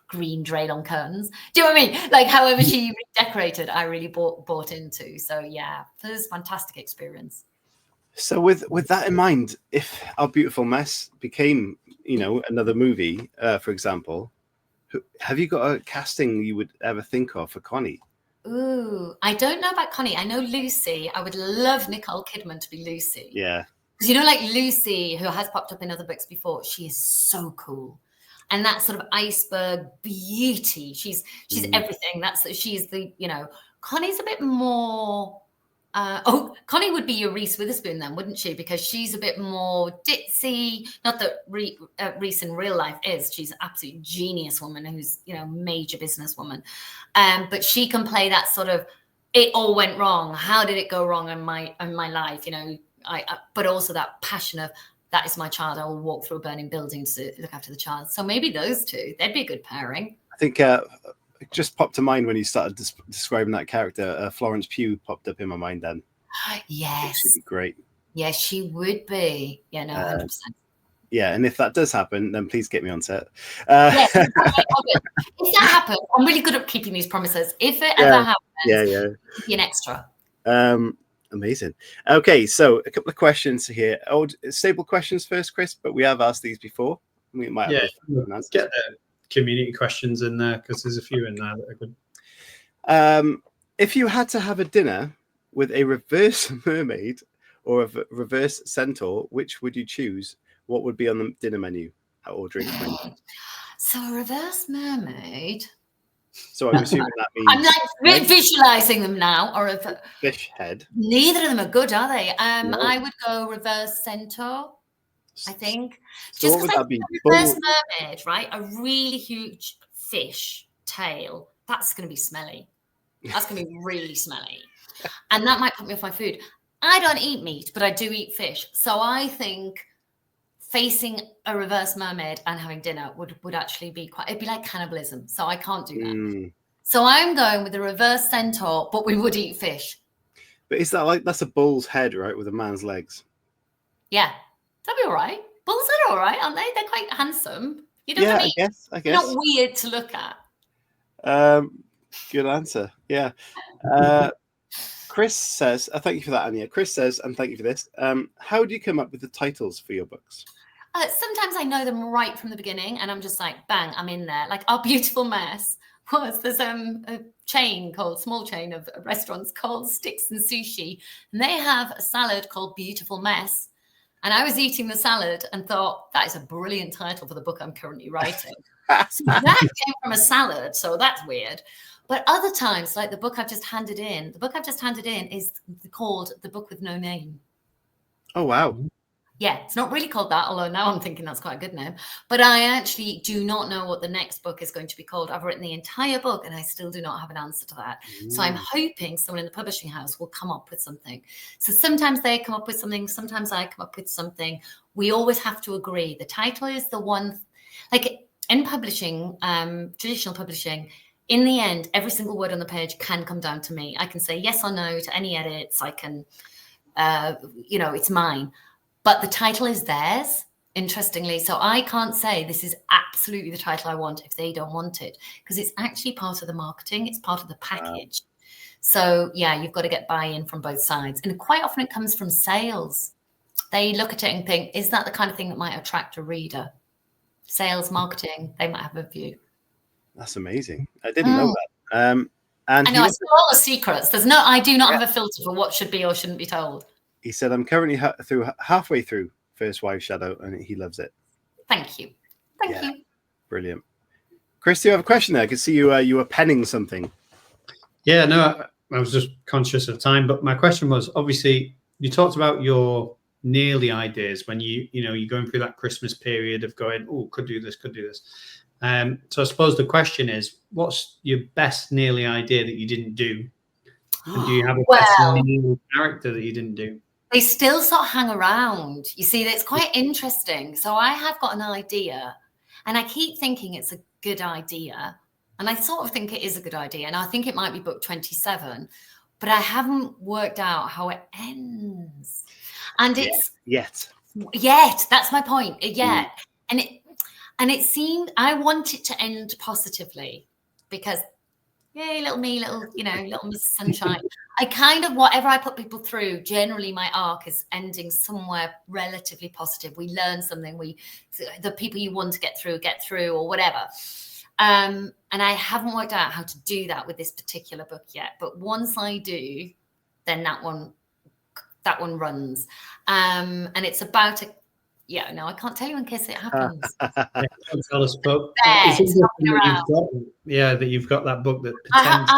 green drain on curtains. Do you know what I mean? Like however she decorated, I really bought into. So yeah, it was a fantastic experience. So with that in mind, if Our Beautiful Mess became, another movie, for example, have you got a casting you would ever think of for Connie? Ooh, I don't know about Connie. I know Lucy. I would love Nicole Kidman to be Lucy. Yeah. Because like Lucy, who has popped up in other books before, she is so cool. And that sort of iceberg beauty. She's everything. She's the, Connie's a bit more. Connie would be your Reese Witherspoon then, wouldn't she? Because she's a bit more ditzy. Not that Reese in real life is. She's an absolute genius woman who's, major businesswoman. But she can play that sort of, it all went wrong. How did it go wrong in my life? But also that passion of, that is my child. I will walk through a burning building to look after the child. So maybe those two, they'd be a good pairing. I think it just popped to mind when you started describing that character. Florence Pugh popped up in my mind then. Yes. She'd be great. Yes, she would be. Yeah, no, 100%. Yeah, and if that does happen, then please get me on set. Yes, if that happens, I'm really good at keeping these promises. If it ever happens, be an extra. Amazing. Okay, so a couple of questions here. Stable questions first, Chris, but we have asked these before. We might have get the community questions in there because there's a few in there that are good. If you had to have a dinner with a reverse mermaid or a reverse centaur, which would you choose? What would be on the dinner menu or drink menu? So a reverse mermaid. So I'm assuming that means I'm like visualizing them now, or a fish head. Neither of them are good, are they? No. I would go reverse centaur. I think. So what would that be? Reverse mermaid, right? A really huge fish tail. That's going to be smelly. That's going to be really smelly, and that might put me off my food. I don't eat meat, but I do eat fish. So I think facing a reverse mermaid and having dinner would actually be it'd be like cannibalism. So I can't do that. So I'm going with the reverse centaur, but we would eat fish. But is that that's a bull's head, right, with a man's legs? Yeah, that'd be all right. Bulls are all right, aren't they? They're quite handsome. You know what I mean? I guess. They're not weird to look at. Good answer. Yeah. Chris says, thank you for that, Anya. Chris says, and thank you for this. How do you come up with the titles for your books? Sometimes I know them right from the beginning, and I'm just like, bang, I'm in there. Like Our Beautiful Mess there's a small chain of restaurants called Sticks and Sushi, and they have a salad called Beautiful Mess. And I was eating the salad and thought, that is a brilliant title for the book I'm currently writing. So that came from a salad, so that's weird. But other times, like the book I've just handed in, is called The Book with No Name. Oh, wow. Yeah, it's not really called that, although now I'm thinking that's quite a good name. But I actually do not know what the next book is going to be called. I've written the entire book and I still do not have an answer to that. So I'm hoping someone in the publishing house will come up with something. So sometimes they come up with something, sometimes I come up with something. We always have to agree. The title is the one, like in publishing, traditional publishing, in the end, every single word on the page can come down to me. I can say yes or no to any edits. I can, it's mine. But the title is theirs, interestingly. So I can't say this is absolutely the title I want if they don't want it, because it's actually part of the marketing. It's part of the package. Wow. So, yeah, you've got to get buy-in from both sides. And quite often it comes from sales. They look at it and think, is that the kind of thing that might attract a reader? Sales, marketing, they might have a view. That's amazing. I didn't know that. And I know, I saw all the secrets. I do not have a filter for what should be or shouldn't be told. He said, I'm currently halfway through First Wives Shadow, and he loves it. Thank you. Thank you. Brilliant. Chris, do you have a question there? I could see you were penning something. Yeah, no, I was just conscious of time. But my question was, obviously, you talked about your nearly ideas when you're going through that Christmas period of going, oh, could do this. So I suppose the question is, what's your best nearly idea that you didn't do? And do you have a best nearly character that you didn't do? They still sort of hang around. You see, it's quite interesting. So I have got an idea and I keep thinking it's a good idea. And I sort of think it is a good idea. And I think it might be book 27, but I haven't worked out how it ends. And it's yet. That's my point. Yet. And And it seemed, I want it to end positively because, yay, little me, little Miss Sunshine. I kind of, whatever I put people through, generally my arc is ending somewhere relatively positive. We learn something, the people you want to get through or whatever. And I haven't worked out how to do that with this particular book yet. But once I do, then that one runs. And it's about I can't tell you in case it happens. Don't tell us, but that you've got that book that pretends.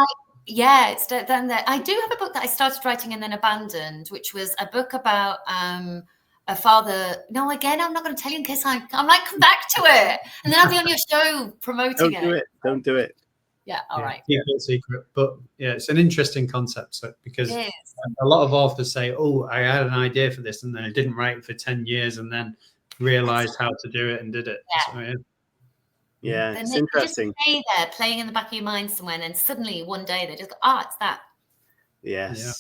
It's done that. I do have a book that I started writing and then abandoned, which was a book about a father. No, again, I'm not going to tell you in case I might come back to it, and then I'll be on your show promoting it. Don't do it. Yeah, all right. Keep it secret. But yeah, it's an interesting concept because a lot of authors say, "Oh, I had an idea for this, and then I didn't write it for 10 years, and then realized how to do it and did it." Yeah. So, yeah, then it's they interesting. Just stay there, playing in the back of your mind somewhere, and then suddenly one day they just go, it's that. Yes. Yeah.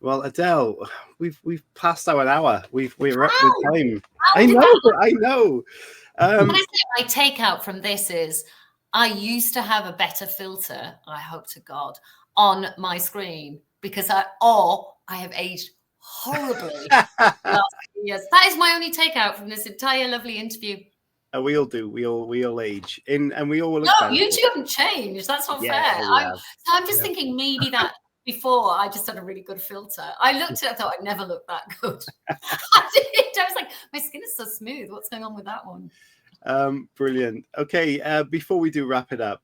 Well, Adele, we've passed our hour. We're up with time. I know. My takeout from this is, I used to have a better filter, I hope to God, on my screen because I have aged horribly the last few years. That is my only takeout from this entire lovely interview. We all do. We all age and we all look. No, you two haven't changed. That's not fair. I'm just thinking maybe that before I just had a really good filter. I looked at it, I thought I'd never look that good. I did. I was like, my skin is so smooth. What's going on with that one? Brilliant. Okay, before we do wrap it up,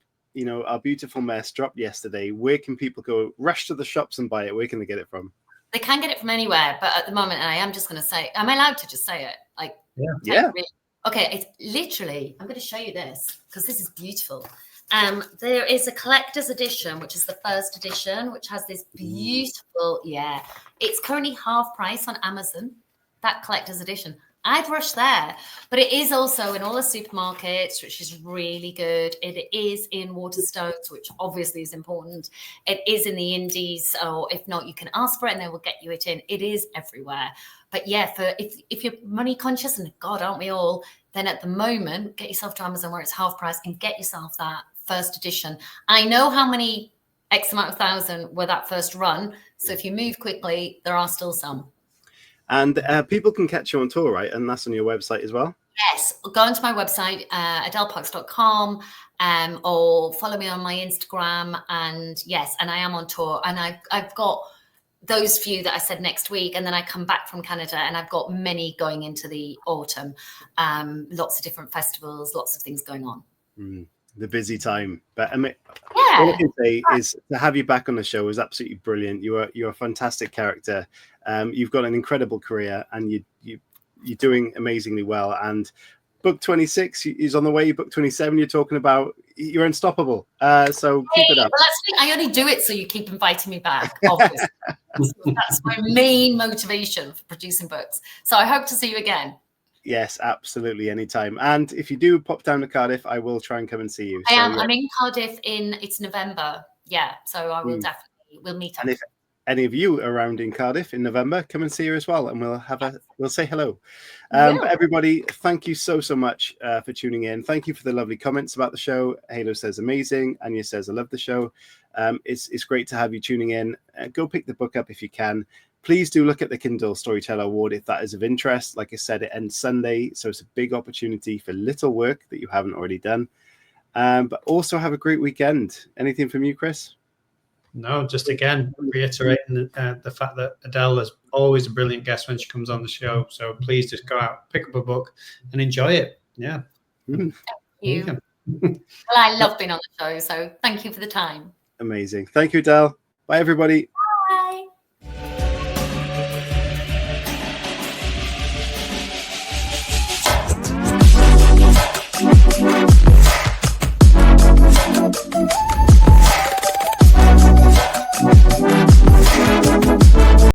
our beautiful mess dropped yesterday. Where can people go? Rush to the shops and buy it. Where can they get it from? They can get it from anywhere, but at the moment, and I am just going to say, am I allowed to just say it? Like, yeah. Okay, it's literally, I'm going to show you this because this is beautiful. There is a collector's edition, which is the first edition, which has this beautiful, it's currently half price on Amazon, that collector's edition. I'd rush there, but it is also in all the supermarkets, which is really good. It is in Waterstones, which obviously is important. It is in the indies, or if not, you can ask for it and they will get you it in. It is everywhere. But if you're money conscious, and God, aren't we all, then at the moment, get yourself to Amazon where it's half price and get yourself that first edition. I know how many X amount of thousand were that first run. So if you move quickly, there are still some. And people can catch you on tour, right? And that's on your website as well? Yes. Go onto my website, adeleparks.com, or follow me on my Instagram. And yes, and I am on tour. And I've got those few that I said next week. And then I come back from Canada and I've got many going into the autumn. Lots of different festivals, lots of things going on. The busy time. But I mean, all I can say is to have you back on the show is absolutely brilliant. You're a fantastic character. You've got an incredible career and you're doing amazingly well. And book 26 is on the way. Book 27, you're talking about, you're unstoppable. So keep it up. Well, I only do it so you keep inviting me back, obviously. That's my main motivation for producing books. So I hope to see you again. Yes, absolutely. Anytime. And if you do pop down to Cardiff, I will try and come and see you. I am. I'm in Cardiff it's November. Yeah. So I will we'll meet up. And if any of you are around in Cardiff in November, come and see her as well. And we'll say hello. But everybody, thank you so much for tuning in. Thank you for the lovely comments about the show. Halo says amazing. Anya says, I love the show. It's great to have you tuning in. Go pick the book up if you can. Please do look at the Kindle Storyteller Award if that is of interest. Like I said, it ends Sunday, so it's a big opportunity for little work that you haven't already done. But also have a great weekend. Anything from you, Chris? No, just again, reiterating the fact that Adele is always a brilliant guest when she comes on the show. So please just go out, pick up a book and enjoy it. Yeah. Thank you. Well, I love being on the show, so thank you for the time. Amazing. Thank you, Adele. Bye, everybody.